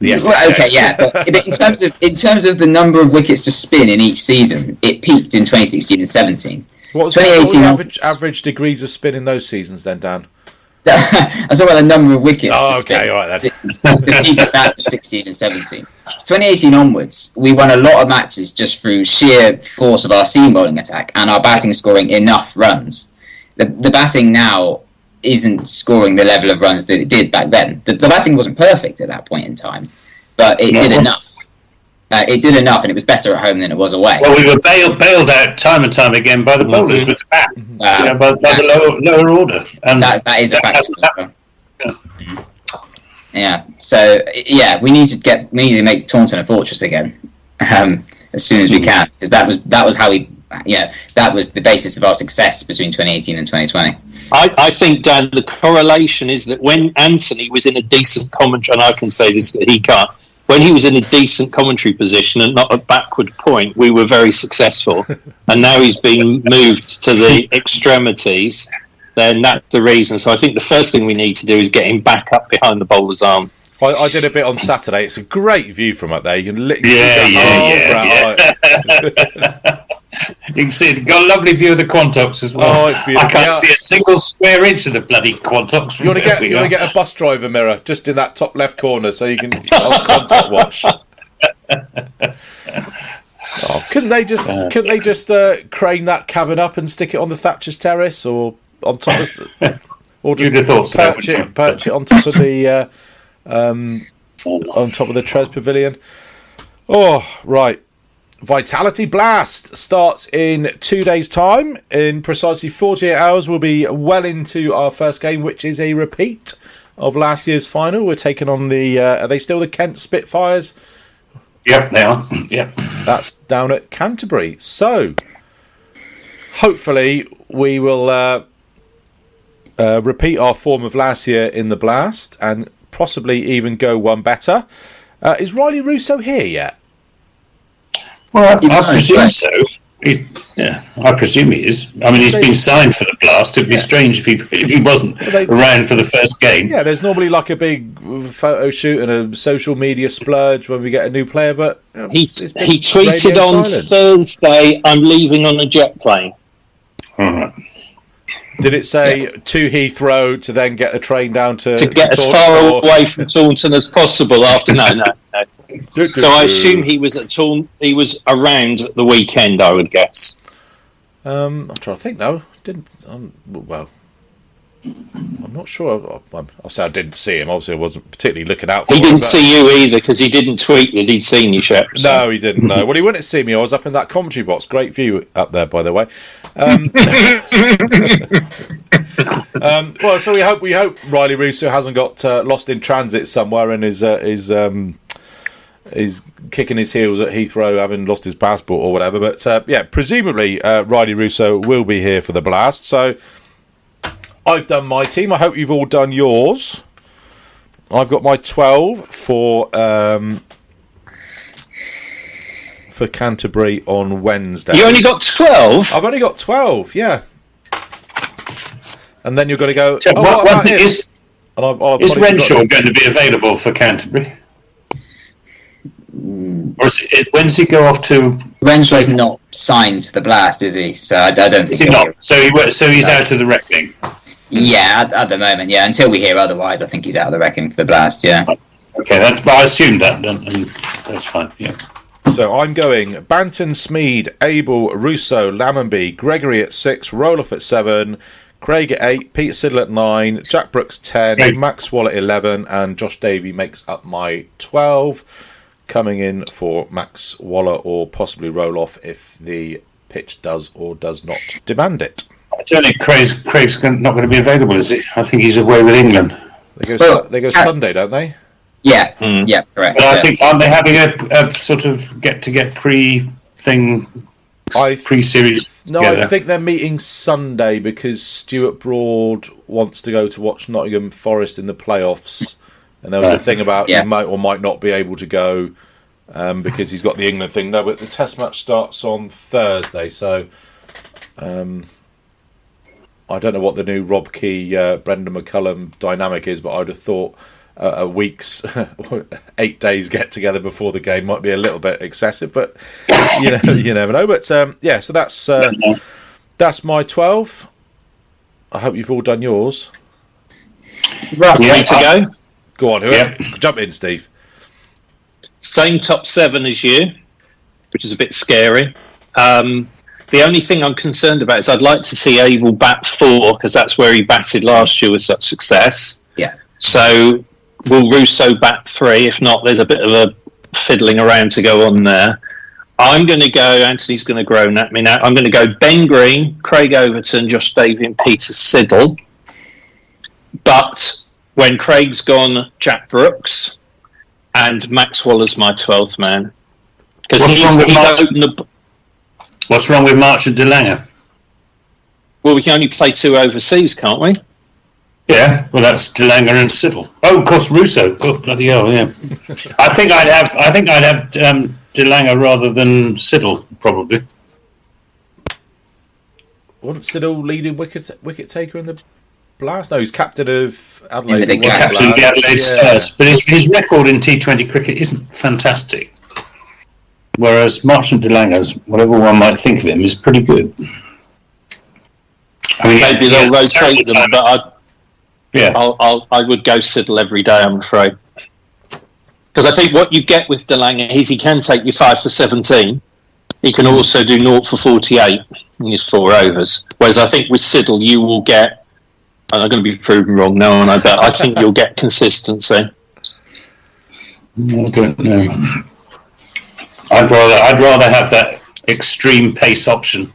Well, okay, yeah, but in terms of the number of wickets to spin in each season, it peaked in 2016 and 17. What was the average degrees of spin in those seasons then, Dan? I was talking about the number of wickets. Oh, okay, all right then. The peak of that was 16 and 17. 2018 onwards, we won a lot of matches just through sheer force of our seam bowling attack and our batting scoring enough runs. The batting now isn't scoring the level of runs that it did back then. The batting wasn't perfect at that point in time, but it did enough. It did enough, and it was better at home than it was away. Well, we were bailed out time and time again by the bowlers with the bat, by the lower order. And that is a factor. Yeah. So we need to make Taunton a fortress again as soon as we can, because that was how we. Yeah, that was the basis of our success between 2018 and 2020. I think, Dan, the correlation is that when Anthony was in a decent commentary, and I can say this, that he can't, when he was in a decent commentary position and not a backward point, we were very successful. And now he's been moved to the extremities, then that's the reason. So I think the first thing we need to do is get him back up behind the bowler's arm. I did a bit on Saturday. It's a great view from up there. You can literally You can see it. Got a lovely view of the Quantox as well. Oh, it's beautiful. I can't see a single square inch of the bloody Quantox. You want to get a bus driver mirror just in that top left corner so you can contact watch. Couldn't they just crane that cabin up and stick it on the Thatcher's terrace or on top of, or just perch it on top of the on top of the Tres Pavilion? Oh, right. Vitality Blast starts in 2 days' time. In precisely 48 hours, we'll be well into our first game, which is a repeat of last year's final. We're taking on the... are they still the Kent Spitfires? Yep, they are. Yep. That's down at Canterbury. So, hopefully, we will repeat our form of last year in the Blast and possibly even go one better. Is Riley Russo here yet? Well, I presume so. I presume he is. I mean, he's been signed for the Blast. It'd be strange if he wasn't around for the first game. Yeah, there's normally like a big photo shoot and a social media splurge when we get a new player, but he tweeted on Thursday, "I'm leaving on a jet plane." All right. Did it say to Heathrow to then get the train down to get as far away from Taunton as possible after? No. So I assume he was at Taunton. He was around at the weekend, I would guess. I'm trying to think now. Well, I'm not sure. I'll say I didn't see him. Obviously, I wasn't particularly looking out for him. He didn't see you either because he didn't tweet that he'd seen you, Shep. So. No, he didn't. No. Well, he wouldn't see me. I was up in that commentary box. Great view up there, by the way. Well, so we hope Riley Russo hasn't got lost in transit somewhere and is kicking his heels at Heathrow, having lost his passport or whatever. But presumably Riley Russo will be here for the Blast. So I've done my team. I hope you've all done yours. I've got my 12 for Canterbury on Wednesday. You only got 12? I've only got 12, yeah. And then you're going to go... Is Renshaw going to be available for Canterbury? Or when does he go off to... Renshaw's not signed to the Blast, is he? So I don't think... Is he not? So he's out of the reckoning? Yeah, at the moment, yeah. Until we hear otherwise, I think he's out of the reckoning for the Blast, yeah. Okay, I assumed that, and that's fine, yeah. So I'm going Banton, Smead, Abel, Russo, Lammonby, Gregory at 6, Roloff at 7, Craig at 8, Pete Siddle at 9, Jack Brooks 10, Max Wall at 11, and Josh Davey makes up my 12. Coming in for Max Waller or possibly Roloff if the pitch does or does not demand it. I don't think Craig's not going to be available, is he? I think he's away with England. They go Sunday, don't they? Yeah, yeah, correct. But I think, aren't they having a sort of get-to-get pre-series No, together? I think they're meeting Sunday because Stuart Broad wants to go to watch Nottingham Forest in the playoffs. And there was a thing about he might or might not be able to go because he's got the England thing. No, but the Test match starts on Thursday, so I don't know what the new Rob Key, Brendan McCullum dynamic is, but I'd have thought a week's 8 days get together before the game might be a little bit excessive, but you never know. But so that's my 12. I hope you've all done yours. Roughly to go. Go on, jump in, Steve. Same top 7 as you, which is a bit scary. The only thing I'm concerned about is I'd like to see Abel bat 4, because that's where he batted last year with such success. Yeah. So will Russo bat 3? If not, there's a bit of a fiddling around to go on there. I'm going to go, Anthony's going to groan at me now, I'm going to go Ben Green, Craig Overton, Josh Davey and Peter Siddle. But when Craig's gone, Jack Brooks and Max Waller's my 12th man. Because he's opened the... What's wrong with March and DeLange? Well, we can only play 2 overseas, can't we? Yeah, well, that's DeLange and Siddle. Oh, of course, Russo. Oh, bloody hell, yeah. I think I'd have DeLange rather than Siddle, probably. Wasn't Siddle leading wicket taker in the Blast? No, he's captain of Adelaide. Captain of the Adelaide Stars. But his record in T20 cricket isn't fantastic. Whereas Martin DeLange's, whatever one might think of him, is pretty good. I mean, maybe they'll rotate them, but I would go Siddle every day, I'm afraid. Because I think what you get with DeLange is he can take you 5 for 17. He can also do 0 for 48 in his 4 overs. Whereas I think with Siddle you will get, and I'm going to be proven wrong now, and I think you'll get consistency. I don't know. I'd rather have that extreme pace option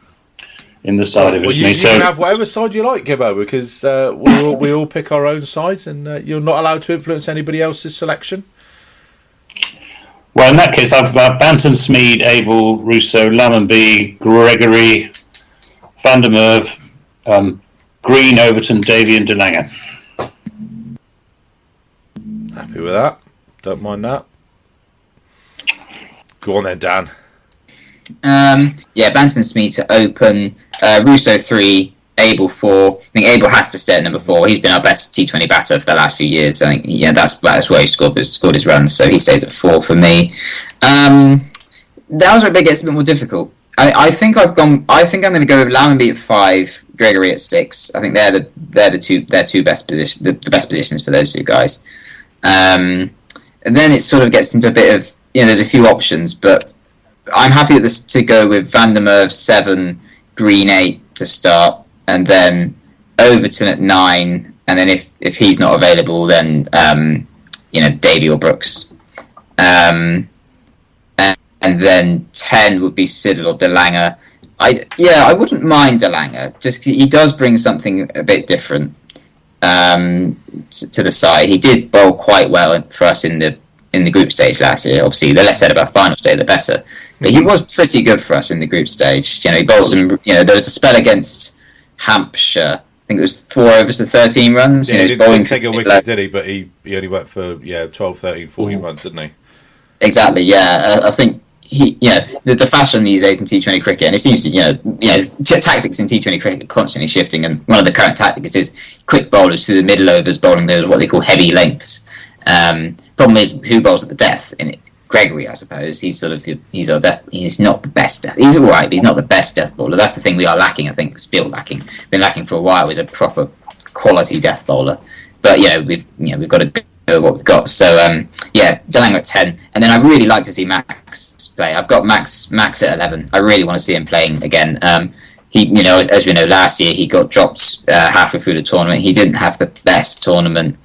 in the side of it. You can have whatever side you like, Gibbo, because we all pick our own sides, and you're not allowed to influence anybody else's selection. Well, in that case, I've got Banton, Smead, Abel, Russo, Lammonby, Gregory, Van der Merwe, Green, Overton, Davey and DeLange. Happy with that. Don't mind that. Go on then, Dan. Banton, Smead to open, Russo 3, Abel 4. I think Abel has to stay at number 4. He's been our best T20 batter for the last few years. I think that's where he scored his runs, so he stays at 4 for me. That was where it gets a bit more difficult. I think I'm going to go with Lammonby at 5, Gregory at 6. I think they're the two best positions, the best positions for those two guys. And then it sort of gets into a bit of, there's a few options, but I'm happy to go with Van der Merwe 7, Green 8 to start, and then Overton at 9, and then if he's not available, then Davey or Brooks, and then 10 would be Siddle or DeLange. I wouldn't mind DeLange, just he does bring something a bit different to the side. He did bowl quite well for us in the group stage last year. Obviously, the less said about final stage, the better. But he was pretty good for us in the group stage. He bowled some. There was a spell against Hampshire. I think it was 4 overs to 13 runs. Yeah, he didn't take a wicket, did he? But he only went for 12, 13, 14 runs, didn't he? Exactly. Yeah, I think the fashion these days in T20 cricket, and it seems tactics in T20 cricket are constantly shifting. And one of the current tactics is quick bowlers through the middle overs, bowling those what they call heavy lengths. Problem is, who bowls at the death in it? Gregory, I suppose. He's our death. He's not the best death. He's all right, but he's not the best death bowler. That's the thing we are lacking. I think still lacking. Been lacking for a while. Is a proper quality death bowler. But we've got to go with what we've got. So DeLange at 10, and then I really like to see Max play. I've got Max at 11. I really want to see him playing again. He, as we know, last year he got dropped halfway through the tournament. He didn't have the best tournament.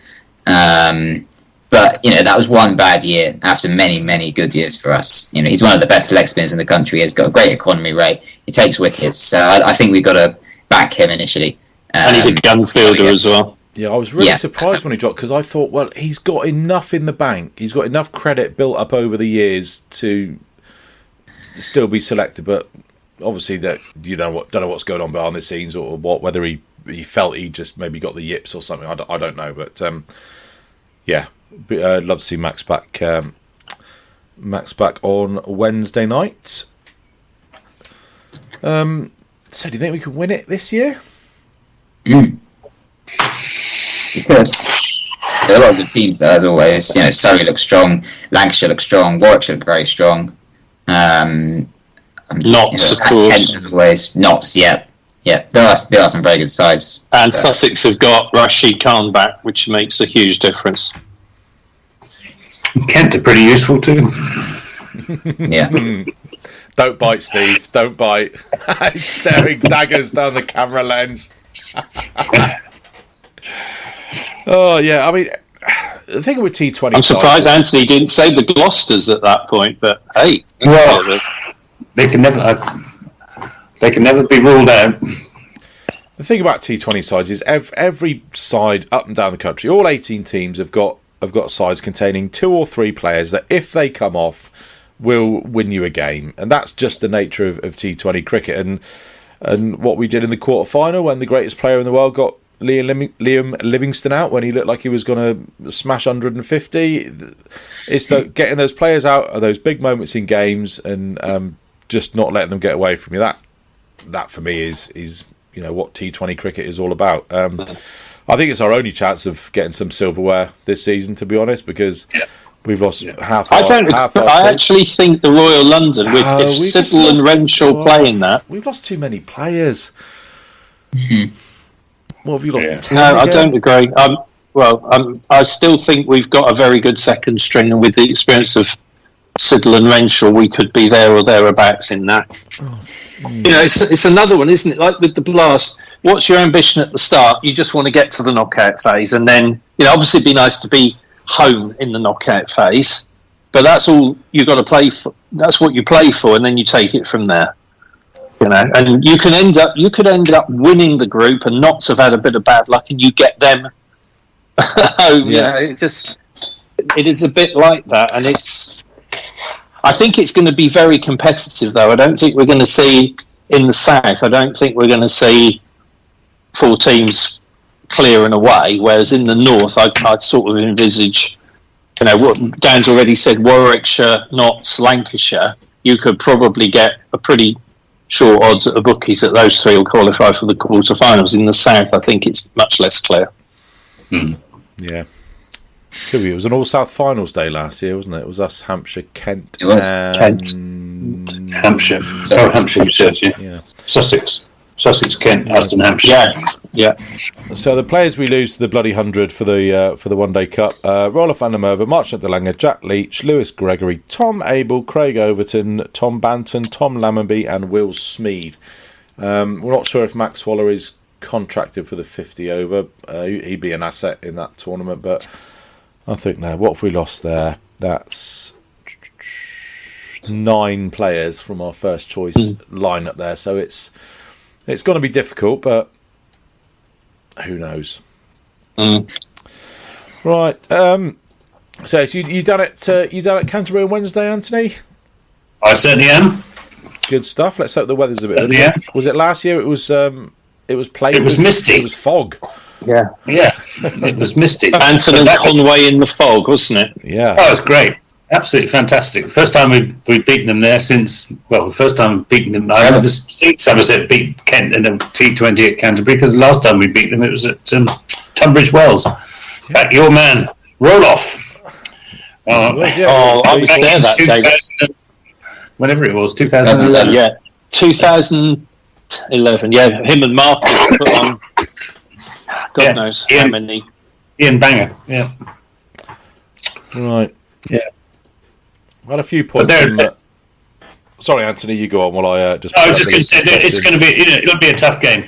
But that was one bad year after many, many good years for us. He's one of the best leg spinners in the country. He's got a great economy rate. He takes wickets. So I think we've got to back him initially. And he's a gun fielder as well. Yeah, I was really surprised when he dropped, because I thought, well, he's got enough in the bank. He's got enough credit built up over the years to still be selected. But obviously, that don't know what's going on behind the scenes or what. Whether he felt he just maybe got the yips or something. I don't know. But I'd love to see Max back. Max back on Wednesday night. So, do you think we can win it this year? You could. There are a lot of good teams there, as always. You know, Surrey looks strong, Lancashire looks strong, Warwickshire look very strong. Notts, of course. Kent, as always. Notts, yeah. There are some very good sides. And Sussex have got Rashid Khan back, which makes a huge difference. Kent are pretty useful too. Yeah. Don't bite, Steve. Don't bite. He's staring daggers down the camera lens. Oh, yeah. I mean, the thing with T20... I'm surprised Anthony didn't say the Gloucesters at that point, but hey. Well, they can never be ruled out. The thing about T20 sides is every side up and down the country, all 18 teams have got sides containing 2 or 3 players that, if they come off, will win you a game. And that's just the nature of T20 cricket. And what we did in the quarter-final when the greatest player in the world got Liam Livingstone out when he looked like he was going to smash 150. It's getting those players out at those big moments in games and just not letting them get away from you. That for me is what T20 cricket is all about. I think it's our only chance of getting some silverware this season, to be honest, because we've lost half. I actually think the Royal London, if Siddle and Renshaw play in that, we've lost too many players. What have you lost? No, I don't agree. I still think we've got a very good second string, and with the experience of Siddle and Renshaw, we could be there or thereabouts in that. It's another one, isn't it? Like with the Blast, what's your ambition at the start? You just want to get to the knockout phase, and then obviously it'd be nice to be home in the knockout phase, but that's all you've got to play for. That's what you play for, and then you take it from there. And you could end up winning the group, and Notts have had a bit of bad luck, and you get them home. It is a bit like that, and I think it's going to be very competitive, though. I don't think we're going to see in the south. I don't think we're going to see 4 teams clearing away. Whereas in the north, I'd sort of envisage, what Dan's already said: Warwickshire, Notts, Lancashire. You could probably get a pretty short odds at the bookies that those 3 will qualify for the quarterfinals. In the south, I think it's much less clear. Yeah. Could be. It was an all-South finals day last year, wasn't it? It was us, Hampshire, Kent. It was Kent. Hampshire. Hampshire, you said, yeah. Sussex, Kent, us and Hampshire. Yeah. So the players we lose to the bloody 100 for the One Day Cup: Rolf van der Merwe, Marchant de Lange, Jack Leach, Lewis Gregory, Tom Abel, Craig Overton, Tom Banton, Tom Lammonby, and Will Smead. We're not sure if Max Waller is contracted for the 50 over. He'd be an asset in that tournament, but I think what have we lost there? That's 9 players from our first choice lineup there, so it's going to be difficult, but who knows? Right. So you done it Canterbury on Wednesday, Anthony? I certainly am. Good stuff. Let's hope the weather's a bit. Yeah. Was it last year? It was plain. It was misty. It was fog. Yeah. It was misty. Anton and Conway in the fog, wasn't it? Yeah. Oh, it was great. Absolutely fantastic. First time we've beaten them there since. Well, the first time we've beaten them, I never seen Somerset beat Kent in a T20 at Canterbury, because the last time we beat them it was at Tunbridge Wells. Back your man, Roloff. I was there that day. Whenever it was, 2011. Yeah, 2011. Yeah, him and Marcus put on. God knows how many. Ian Banger. Yeah. Right. Yeah. I had a few points. Sorry, Anthony, you go on while I just. I was just going to say it's going to be it'll be a tough game,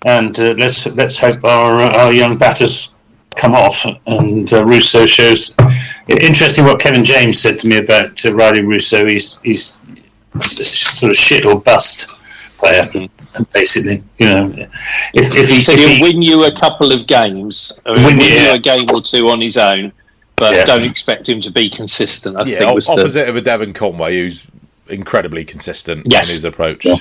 and let's hope our young batters come off, and Russo shows. Interesting what Kevin James said to me about Riley Russo. He's sort of shit or bust player, basically. If he'll win you a couple of games, win you a game or 2 on his own, but don't expect him to be consistent. I think was opposite of a Devon Conway, who's incredibly consisent in his approach. Yeah.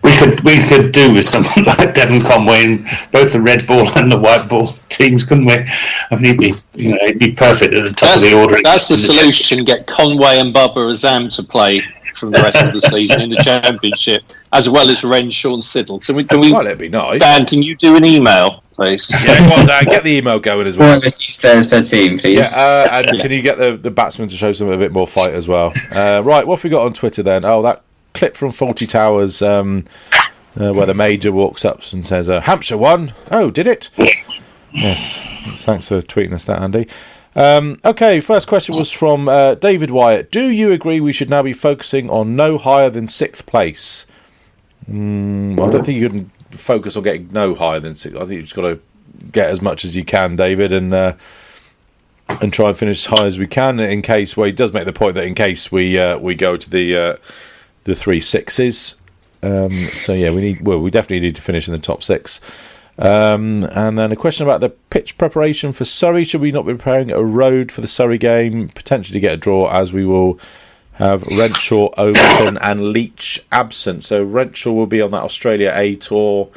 We could do with someone like Devon Conway in both the red ball and the white ball teams, couldn't we? I mean, he'd be perfect at the top of the order. That's the solution. Get Conway and Bubba Azam to play from the rest of the season in the championship, as well as Renshaw and Siddle. So that'd be nice. Dan, can you do an email please. Yeah, go on, Dan, get the email going as well. 4 spares per team, please. Yeah, and can you get the batsman to show some a bit more fight as well? Right, what have we got on Twitter then? Oh, that clip from Faulty Towers where the Major walks up and says, Hampshire won. Oh, did it? Yes. Thanks for tweeting us that, Andy. Okay, first question was from David Wyatt. Do you agree we should now be focusing on no higher than 6th place? Well, I don't think you can focus on getting no higher than 6th. I think you've just got to get as much as you can, David, and try and finish as high as we can. In case, well, he does make the point that in case we go to the 3 6s. So yeah, we definitely need to finish in the top 6. And then a question about the pitch preparation for Surrey. Should we not be preparing a road for the Surrey game, potentially get a draw, as we will have Renshaw, Overton and Leach absent? So Renshaw will be on that Australia A tour,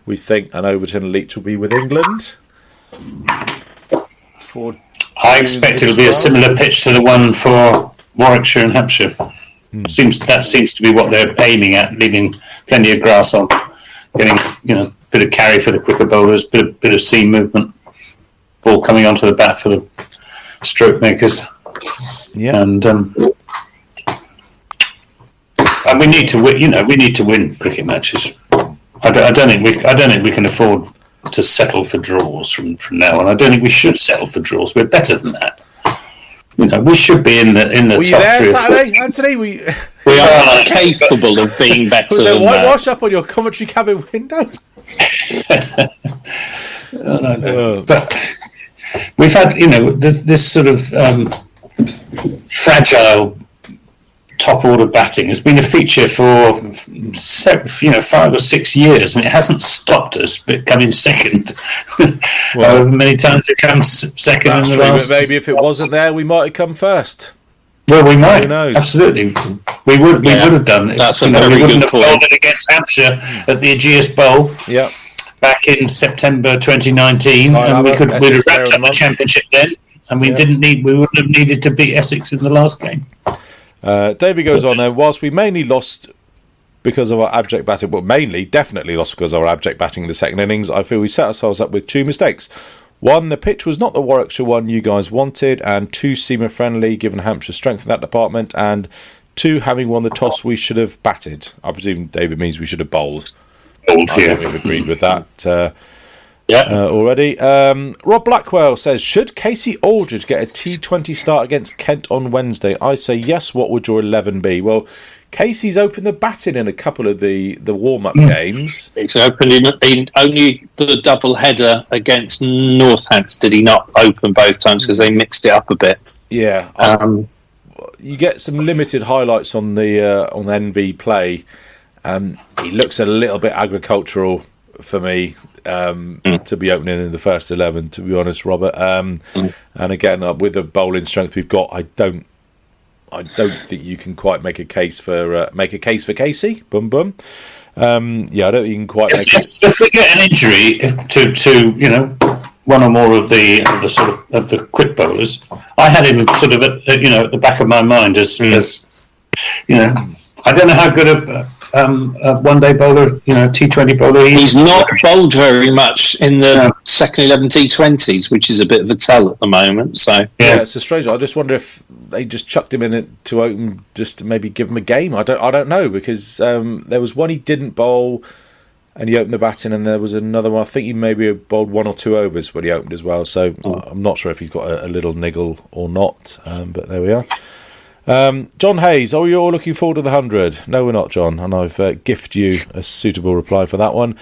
we think, and Overton and Leach will be with England. I expect it'll be a similar pitch to the one for Warwickshire and Hampshire. That seems to be what they're aiming at, leaving plenty of grass on, getting bit of carry for the quicker bowlers, bit of seam movement, ball coming onto the bat for the stroke makers. Yeah, and we need to win. We need to win cricket matches. I don't think we can afford to settle for draws from now on. I don't think we should settle for draws. We're better than that. We should be in the Were top you there 3 or 4. Saturday, Anthony? We are capable of being better Was there than whitewash that. up on your commentary cabin window? But we've had this sort of fragile top order batting has been a feature for 5 or 6 years, and it hasn't stopped us becoming second. However many times it comes second in the last. But maybe if it wasn't there, we might have come first. Well, we might. Who knows? Absolutely, we would have done it. That's we a very wouldn't good have point. folded against Hampshire at the Aegeus Bowl. Yeah. Back in September 2019, and we'd have wrapped up the championship then, and we wouldn't have needed to beat Essex in the last game. David goes on there. Whilst we mainly lost because of our abject batting, but definitely lost because of our abject batting in the second innings, I feel we set ourselves up with 2 mistakes. 1, the pitch was not the Warwickshire one you guys wanted, and 2, seamer friendly, given Hampshire's strength in that department, and 2, having won the toss, we should have batted. I presume David means we should have bowled. I think we've agreed with that already. Rob Blackwell says, should Casey Aldridge get a T20 start against Kent on Wednesday? I say yes. What would your 11 be? Well, Casey's opened the batting in a couple of the warm-up games. He's opened in only the double header against Northants. Did he not open both times because they mixed it up a bit? Yeah. You get some limited highlights on the NV play. He looks a little bit agricultural for me to be opening in the first 11. To be honest, Robert. And again, with the bowling strength we've got, I don't think you can quite make a case for Casey. Boom, boom. I don't think you can quite make. If we get an injury to one or more of the quick bowlers, I had him sort of at the back of my mind as I don't know how good a one-day bowler, T20 bowler. He's not bowled very much in the second 11 T20s, which is a bit of a tell at the moment. So yeah, it's a strange one. I just wonder if they just chucked him in it to open, just to maybe give him a game. I don't know, because there was one he didn't bowl, and he opened the batting, and there was another one. I think he maybe bowled 1 or 2 overs when he opened as well. So I'm not sure if he's got a little niggle or not. But there we are. John Hayes, are we all looking forward to the 100? No, we're not, John, and I've gifted you a suitable reply for that one.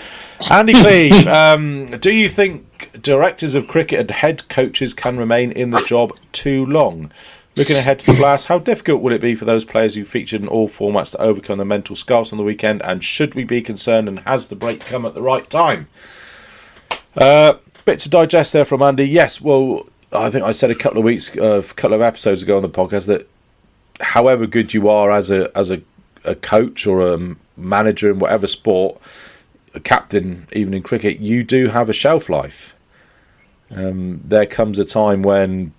Andy Cleve, do you think directors of cricket and head coaches can remain in the job too long? Looking ahead to the Blast, how difficult would it be for those players who featured in all formats to overcome the mental scars on the weekend, and should we be concerned, and has the break come at the right time? Bit to digest there from Andy. Yes, well, I think I said a couple of episodes ago on the podcast that however good you are as a coach or a manager in whatever sport, a captain even in cricket, you do have a shelf life. There comes a time when,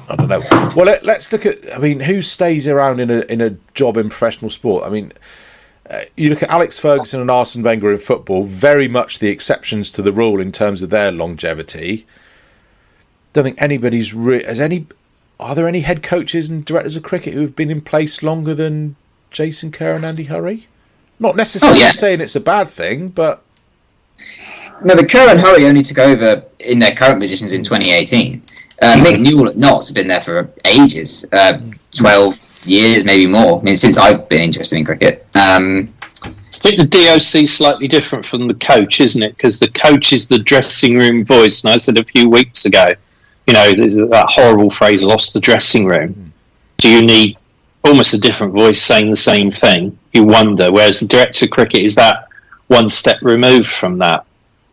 I don't know. Well, let's look at. I mean, who stays around in a job in professional sport? I mean, You look at Alex Ferguson and Arsene Wenger in football, very much the exceptions to the rule in terms of their longevity. Don't think anybody's are there any head coaches and directors of cricket who have been in place longer than Jason Kerr and Andy Hurry? Not necessarily saying it's a bad thing, but... No, but Kerr and Hurry only took over in their current positions in 2018. Mick Newell at Notts have been there for ages, 12 years, maybe more. I mean, since I've been interested in cricket. I think the DOC is slightly different from the coach, isn't it? Because the coach is the dressing room voice. And I said a few weeks ago, that horrible phrase, lost the dressing room. Do you need almost a different voice saying the same thing? You wonder. Whereas the director of cricket is that one step removed from that.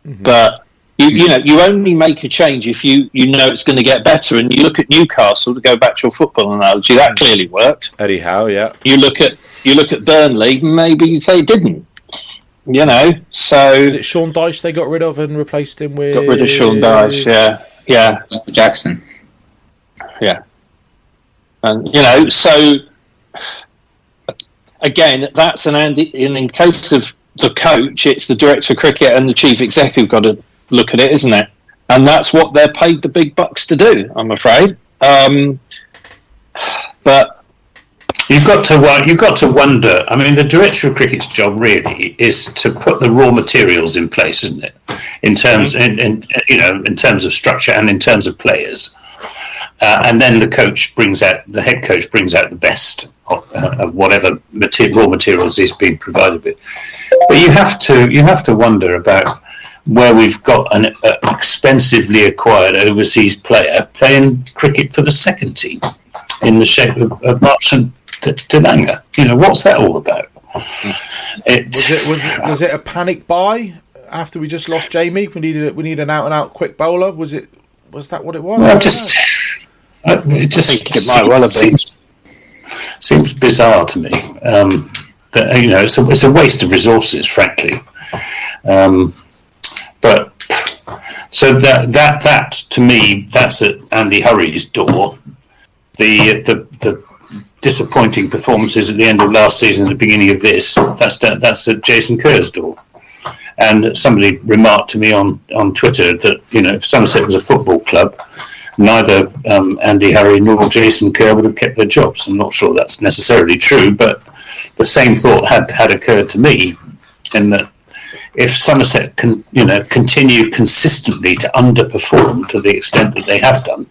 Mm-hmm. But you only make a change if you know it's going to get better. And you look at Newcastle, to go back to your football analogy, that clearly worked. Eddie Howe, yeah. You look at Burnley, maybe you'd say it didn't. So is it Sean Dyche they got rid of and replaced him with? Got rid of Sean Dyche, yeah. Michael Jackson. Yeah. And so again, that's in case of the coach, it's the director of cricket and the chief executive got to look at it, isn't it? And that's what they're paid the big bucks to do, I'm afraid. But you've got to wonder. I mean, the director of cricket's job really is to put the raw materials in place, isn't it? In terms, in terms of structure and in terms of players, and then the head coach brings out the best of whatever raw materials is being provided with. But you have to wonder about where we've got an expensively acquired overseas player playing cricket for the second team in the shape of Marchant Denanga. What's that all about? Was it a panic buy after we just lost Jamie? We need an out and out quick bowler. Was that what it was? Well, it might well have been. Seems bizarre to me. That it's a waste of resources, frankly. But so that to me, that's at Andy Hurry's door. The disappointing performances at the end of last season, at the beginning of this, that's at Jason Kerr's door. And somebody remarked to me on Twitter that if Somerset was a football club, neither Andy Hurry nor Jason Kerr would have kept their jobs. I'm not sure that's necessarily true, but the same thought had occurred to me, in that if Somerset can continue consistently to underperform to the extent that they have done,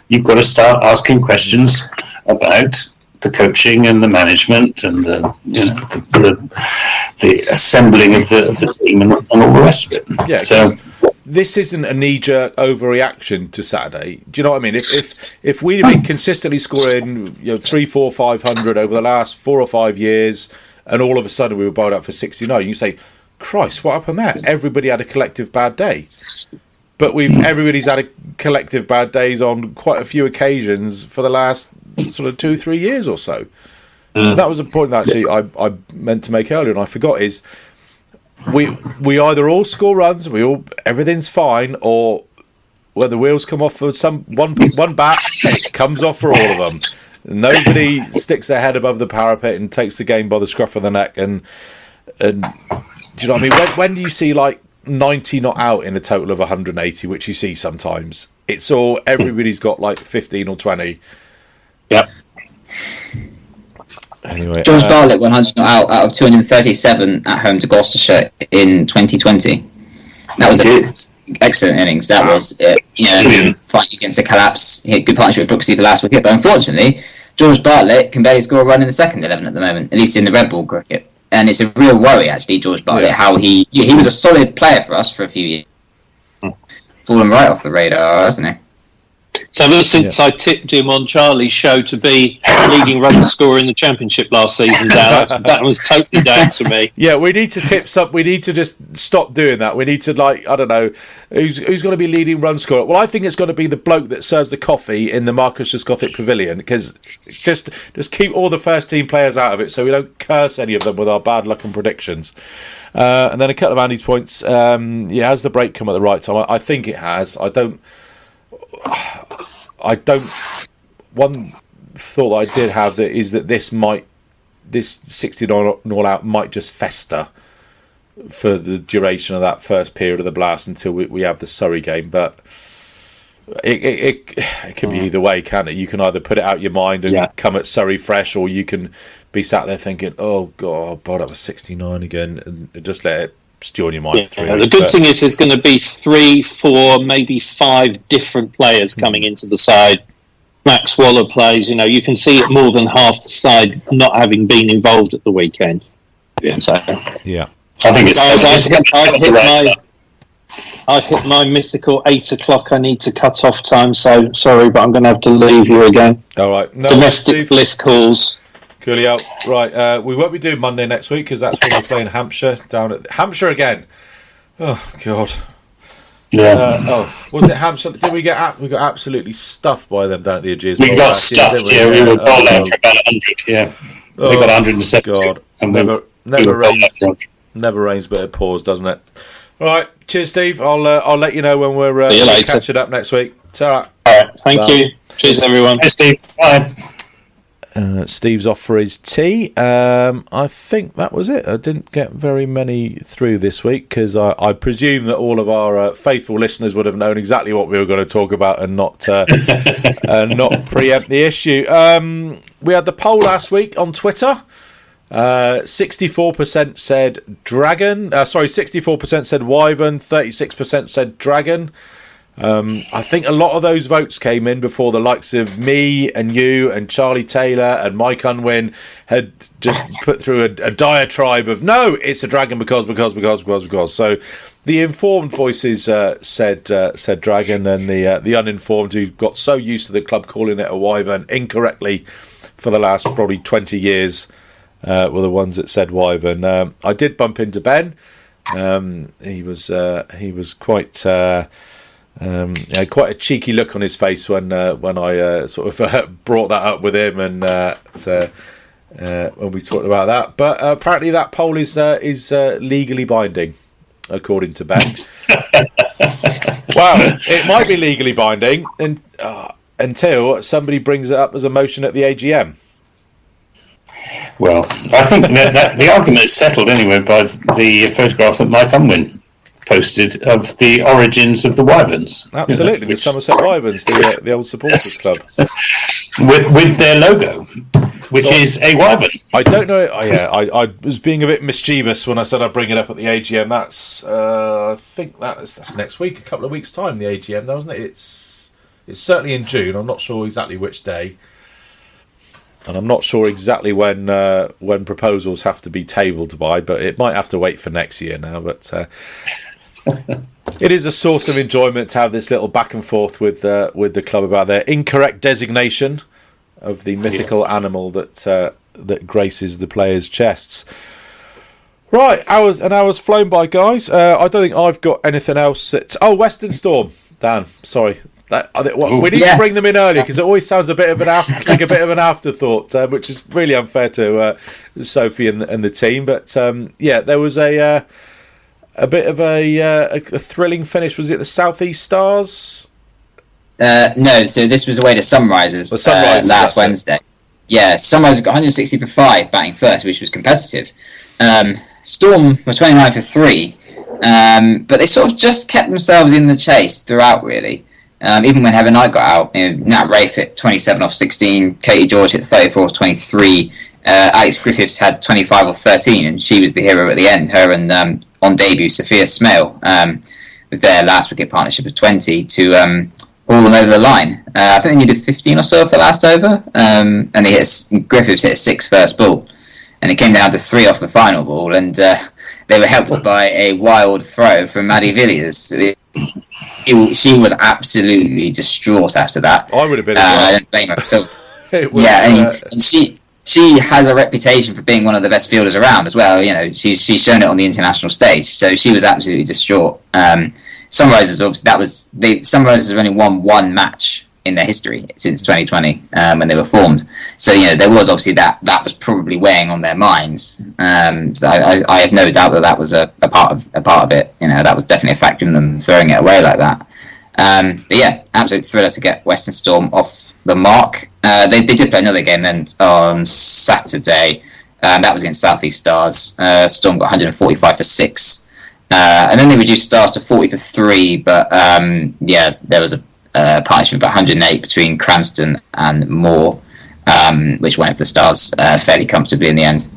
you've got to start asking questions about the coaching and the management and the assembling of the team and all the rest of it. Yeah. So this isn't a knee-jerk overreaction to Saturday. Do you know what I mean? If we'd have been consistently scoring 300, 400, 500 over the last 4 or 5 years, and all of a sudden we were bowled out for 69, you say, Christ, what happened there? Everybody had a collective bad day. But everybody's had a collective bad days on quite a few occasions for the last sort of 2-3 years or so. That was a point that actually I meant to make earlier and I forgot, is we either all score runs, everything's fine, or when the wheels come off for one bat, it comes off for all of them. Nobody sticks their head above the parapet and takes the game by the scruff of the neck. And do you know what I mean? When do you see like 90 not out in a total of 180, which you see sometimes? It's all, everybody's got like 15 or 20. Yep. Anyway, George Bartlett 100 not out of 237 at home to Gloucestershire in 2020. That was an excellent innings. That was fighting against the collapse. He had good partnership with Brooksy the last wicket, but unfortunately, George Bartlett can barely score a run in the second 11 at the moment, at least in the red ball cricket. And it's a real worry, actually, George Bartlett, how he was a solid player for us for a few years. Fallen right off the radar, hasn't he? So ever since I tipped him on Charlie's show to be leading run scorer in the championship last season, that was totally down to me. Yeah, we need to tip some. We need to just stop doing that. We need to, I don't know, who's going to be leading run scorer? Well, I think it's going to be the bloke that serves the coffee in the Marcus Gothic Pavilion, because just keep all the first team players out of it, so we don't curse any of them with our bad luck and predictions. And then a couple of Andy's points. Has the break come at the right time? I think it has. I don't. One thought that I did have is that this might this 60-0 out might just fester for the duration of that first period of the Blast until we have the Surrey game. But it can be either way, can't it? You can either put it out your mind and come at Surrey fresh, or you can be sat there thinking, oh God, that was 69 again, and just let it stew on your mind for 3 weeks. The good thing is there's going to be 3, 4, maybe 5 different players coming into the side. Max Waller plays, you can see it more than half the side not having been involved at the weekend. So, yeah. I think it's... I've hit my mythical 8 o'clock. I need to cut off time, so sorry, but I'm going to have to leave you again. All right. No, Domestic bliss calls. Coolio. Right. We won't be doing Monday next week because that's when we're playing Hampshire, down at Hampshire again. Oh, God. Yeah. Was it Hampshire? Did we got absolutely stuffed by them down at the Aegean? We got stuffed, we were ball out for about 100, yeah. They got 170. God. And never rains, but it pours, doesn't it? All right. Cheers, Steve. I'll let you know when we're catching up next week. Ta-ra. All right. Thank you. Cheers, everyone. Hey, Steve. Bye. Steve's off for his tea. I think that was it. I didn't get very many through this week because I presume that all of our faithful listeners would have known exactly what we were going to talk about and not preempt the issue. We had the poll last week on Twitter. 64% said Dragon. 64% said Wyvern. 36% said Dragon. I think a lot of those votes came in before the likes of me and you and Charlie Taylor and Mike Unwin had just put through a diatribe of no, it's a Dragon because. So the informed voices said Dragon, and the uninformed, who got so used to the club calling it a Wyvern incorrectly for the last probably 20 years, were the ones that said Wyvern. I did bump into Ben. He was quite. Had quite a cheeky look on his face when I sort of brought that up with him, and when we talked about that. But apparently that poll is legally binding, according to Ben. Well, it might be legally binding until somebody brings it up as a motion at the AGM. Well, I think that the argument is settled anyway by the photograph that Mike Unwin posted of the origins of the Wyverns. Absolutely, the Somerset Wyverns, the old supporters club, with their logo, which is a Wyvern. I don't know. I was being a bit mischievous when I said I'd bring it up at the AGM. That's I think that's next week, a couple of weeks' time. The AGM, though, isn't it? It's certainly in June. I'm not sure exactly which day, and I'm not sure exactly when proposals have to be tabled by. But it might have to wait for next year now. But. It is a source of enjoyment to have this little back and forth with the club about their incorrect designation of the mythical animal that graces the players' chests. Right, hours flown by, guys. I don't think I've got anything else. Western Storm, Dan. Sorry, we need to bring them in earlier because it always sounds a bit of an afterthought, which is really unfair to Sophie and the team. But there was a bit of a thrilling finish. Was it the South East Stars? No, so this was away to Sunrisers, last Wednesday. Yeah, Sunrisers got 160 for 5 batting first, which was competitive. Storm were 29 for 3, but they sort of just kept themselves in the chase throughout, really. Even when Heather Knight got out, Nat Rafe hit 27 off 16, Katie George hit 34 off 23, Alex Griffiths had 25 off 13, and she was the hero at the end. Her and on debut, Sophia Smale, with their last wicket partnership of 20 to haul them over the line. I think they needed 15 or so off the last over, and Griffiths hit a 6 first ball, and it came down to 3 off the final ball, and they were helped by a wild throw from Maddie Villiers. She was absolutely distraught after that. I would have been. I don't blame her. So and she has a reputation for being one of the best fielders around as well. She's shown it on the international stage, so she was absolutely distraught. Sunrisers, obviously, Sunrisers have only won one match in their history since 2020 when they were formed. So there was obviously that was probably weighing on their minds. So I have no doubt that was a part of it. That was definitely a factor in them throwing it away like that. But yeah, absolute thriller to get Western Storm off the mark. They did play another game then on Saturday That was against South East Stars. Storm got 145 for 6. And then they reduced Stars to 40 for 3, but there was a partnership of 108 between Cranston and Moore, which went for the Stars fairly comfortably in the end.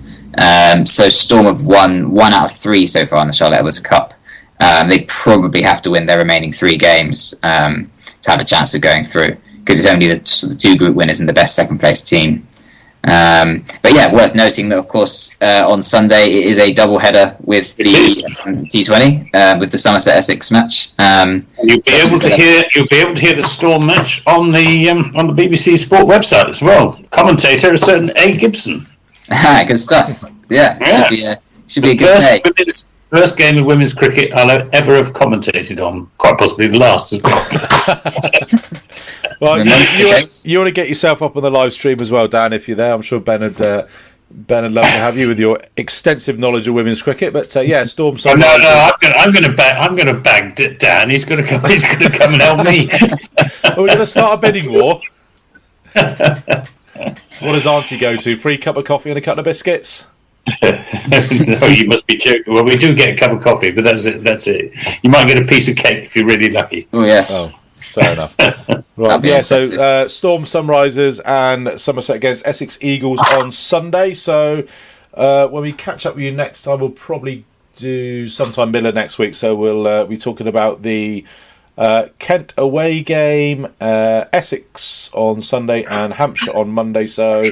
So Storm have won 1 out of 3 so far in the Charlotte Edwards Cup. They probably have to win their remaining 3 games to have a chance of going through, because it's only the 2 group winners and the best second place team. But yeah, worth noting that of course on Sunday it is a double header with the T20 with the Somerset Essex match. You'll be able to hear the Storm match on the BBC Sport website as well. Commentator is certain A. Gibson. Good stuff. Yeah. Should be a good day. First game of women's cricket I'll ever have commentated on, quite possibly the last as well. Well, you want to get yourself up on the live stream as well, Dan, if you're there. I'm sure Ben would love to have you with your extensive knowledge of women's cricket. But Storm. I'm going to bag Dan. He's going to come and help me. We're going to start a bidding war. What does Auntie go to? Free cup of coffee and a couple of biscuits. No, you must be joking. Well, we do get a cup of coffee, but that's it. You might get a piece of cake if you're really lucky. Oh yes. Oh, fair enough. Right. So Storm Sunrisers and Somerset against Essex Eagles on Sunday. So when we catch up with you next time, we'll probably do sometime middle of next week. So we'll be talking about the Kent away game, Essex on Sunday and Hampshire on Monday. So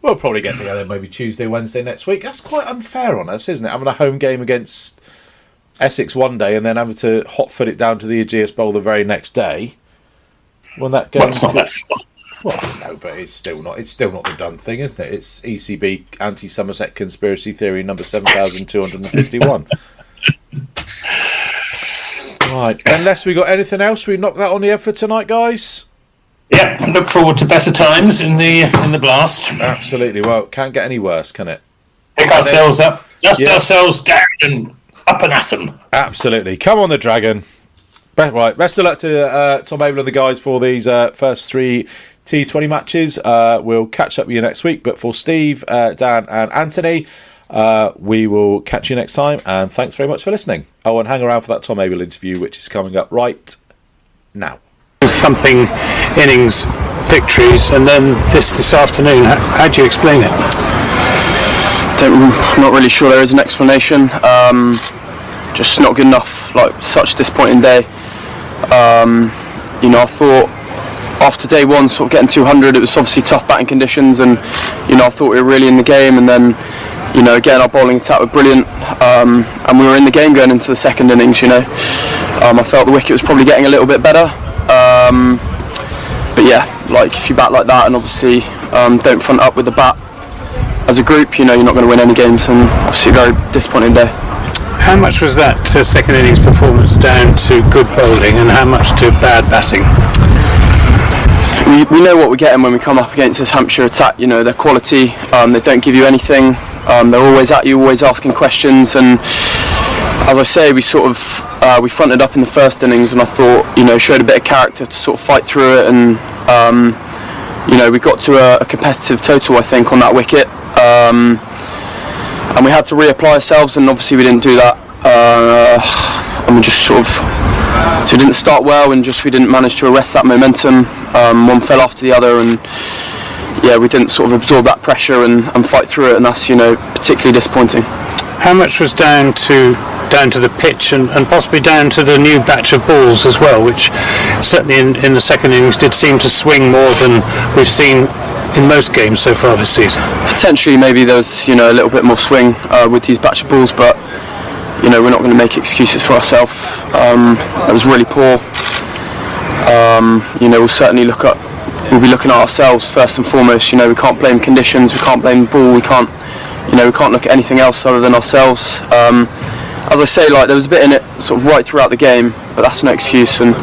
we'll probably get together maybe Tuesday, Wednesday next week. That's quite unfair on us, isn't it? Having a home game against Essex one day and then having to hot-foot it down to the Ageas Bowl the very next day. When that game... Well, no, but it's still not the done thing, isn't it? It's ECB anti-Somerset conspiracy theory number 7,251. Right, unless we got anything else, we knock that on the head for tonight, guys. Yeah, look forward to better times in the blast. Absolutely. Well, can't get any worse, can it? Pick ourselves up, dust ourselves down, and up and at them. Absolutely. Come on, the Dragon. Right. Best of luck to Tom Abel and the guys for these first 3 T20 matches. We'll catch up with you next week. But for Steve, Dan, and Anthony, we will catch you next time. And thanks very much for listening. Oh, and hang around for that Tom Abel interview, which is coming up right now. Thumping innings victories, and then this afternoon. How do you explain it? I'm not really sure there is an explanation. Just not good enough. Like, such a disappointing day. I thought after day one, sort of getting 200, it was obviously tough batting conditions, and I thought we were really in the game. And then, again, our bowling attack were brilliant, and we were in the game going into the second innings. I felt the wicket was probably getting a little bit better. But yeah, like, if you bat like that and obviously don't front up with the bat as a group, you're not going to win any games, and obviously a very disappointing day. How much was that second innings performance down to good bowling, and how much to bad batting? We know what we're getting when we come up against this Hampshire attack. Their quality, they don't give you anything. They're always at you, always asking questions, and as I say, we fronted up in the first innings, and I thought, showed a bit of character to sort of fight through it, and we got to a competitive total, I think, on that wicket, and we had to reapply ourselves, and obviously we didn't do that, and we just so we didn't start well, and we didn't manage to arrest that momentum. One fell after the other, and we didn't sort of absorb that pressure and fight through it, and that's particularly disappointing. How much was down to the pitch and possibly down to the new batch of balls as well, which certainly in the second innings did seem to swing more than we've seen in most games so far this season? Potentially, maybe there was a little bit more swing with these batch of balls, but we're not going to make excuses for ourselves. It was really poor. We'll be looking at ourselves first and foremost. We can't blame conditions, we can't blame the ball, we can't look at anything else other than ourselves. As I say, there was a bit in it sort of right throughout the game, but that's no excuse, and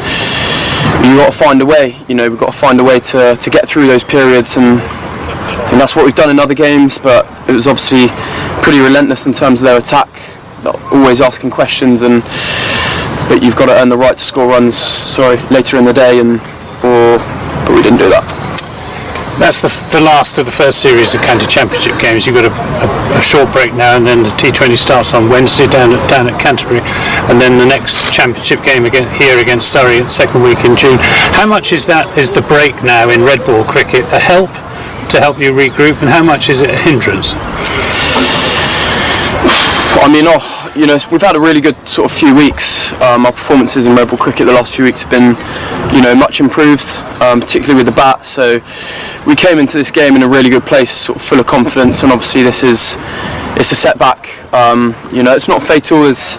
you've got to find a way. We've got to find a way to get through those periods, and I think that's what we've done in other games, but it was obviously pretty relentless in terms of their attack, always asking questions, but you've got to earn the right to score runs later in the day, but we didn't do that. That's the last of the first series of county championship games. You've got a a short break now, and then the T20 starts on Wednesday down at Canterbury, and then the next championship game here against Surrey at second week in June. How much is the break now in red ball cricket a help to help you regroup, and how much is it a hindrance? I mean, we've had a really good sort of few weeks. Our performances in red ball cricket the last few weeks have been, much improved, particularly with the bat. So we came into this game in a really good place, sort of full of confidence. And obviously, it's a setback. It's not fatal. There's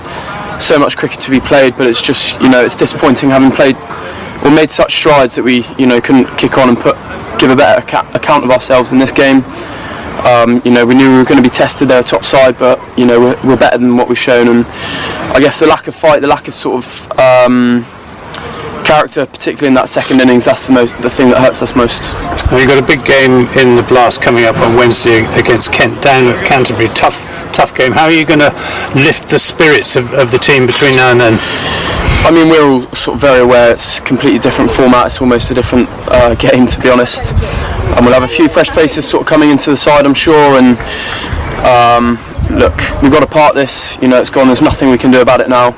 so much cricket to be played, but it's just, it's disappointing having played or made such strides that we, couldn't kick on and give a better account of ourselves in this game. We knew we were going to be tested there top side, but we're better than what we've shown, and I guess the lack of fight, the lack of sort of character, particularly in that second innings, that's the thing that hurts us most. Well, you've got a big game in the Blast coming up on Wednesday against Kent down at Canterbury. Tough game. How are you going to lift the spirits of the team between now and then? I mean, we're all sort of very aware it's a completely different format. It's almost a different game, to be honest. And we'll have a few fresh faces sort of coming into the side, I'm sure. And look, we've got to part this. It's gone. There's nothing we can do about it now.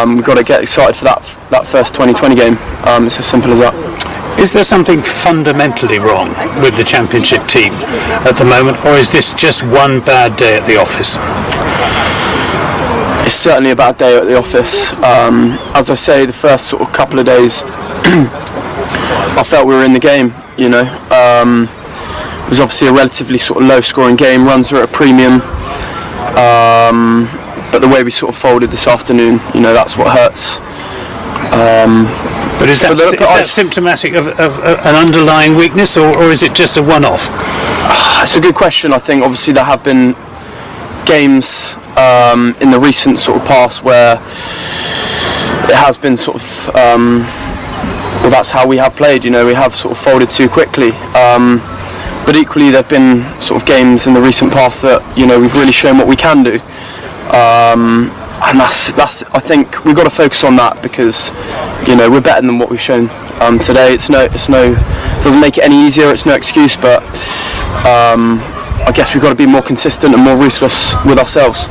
We've got to get excited for that first 2020 game. It's as simple as that. Is there something fundamentally wrong with the championship team at the moment, or is this just one bad day at the office? It's certainly a bad day at the office. As I say, the first sort of couple of days, I felt we were in the game. It was obviously a relatively sort of low-scoring game. Runs are at a premium, but the way we sort of folded this afternoon, that's what hurts. But is that symptomatic of an underlying weakness, or is it just a one-off? It's a good question. I think obviously there have been games in the recent sort of past where it has been sort of that's how we have played. We have sort of folded too quickly, but equally there have been sort of games in the recent past that we've really shown what we can do, and that's I think we've got to focus on that, because we're better than what we've shown today. It doesn't make it any easier. It's no excuse, but I guess we've got to be more consistent and more ruthless with ourselves.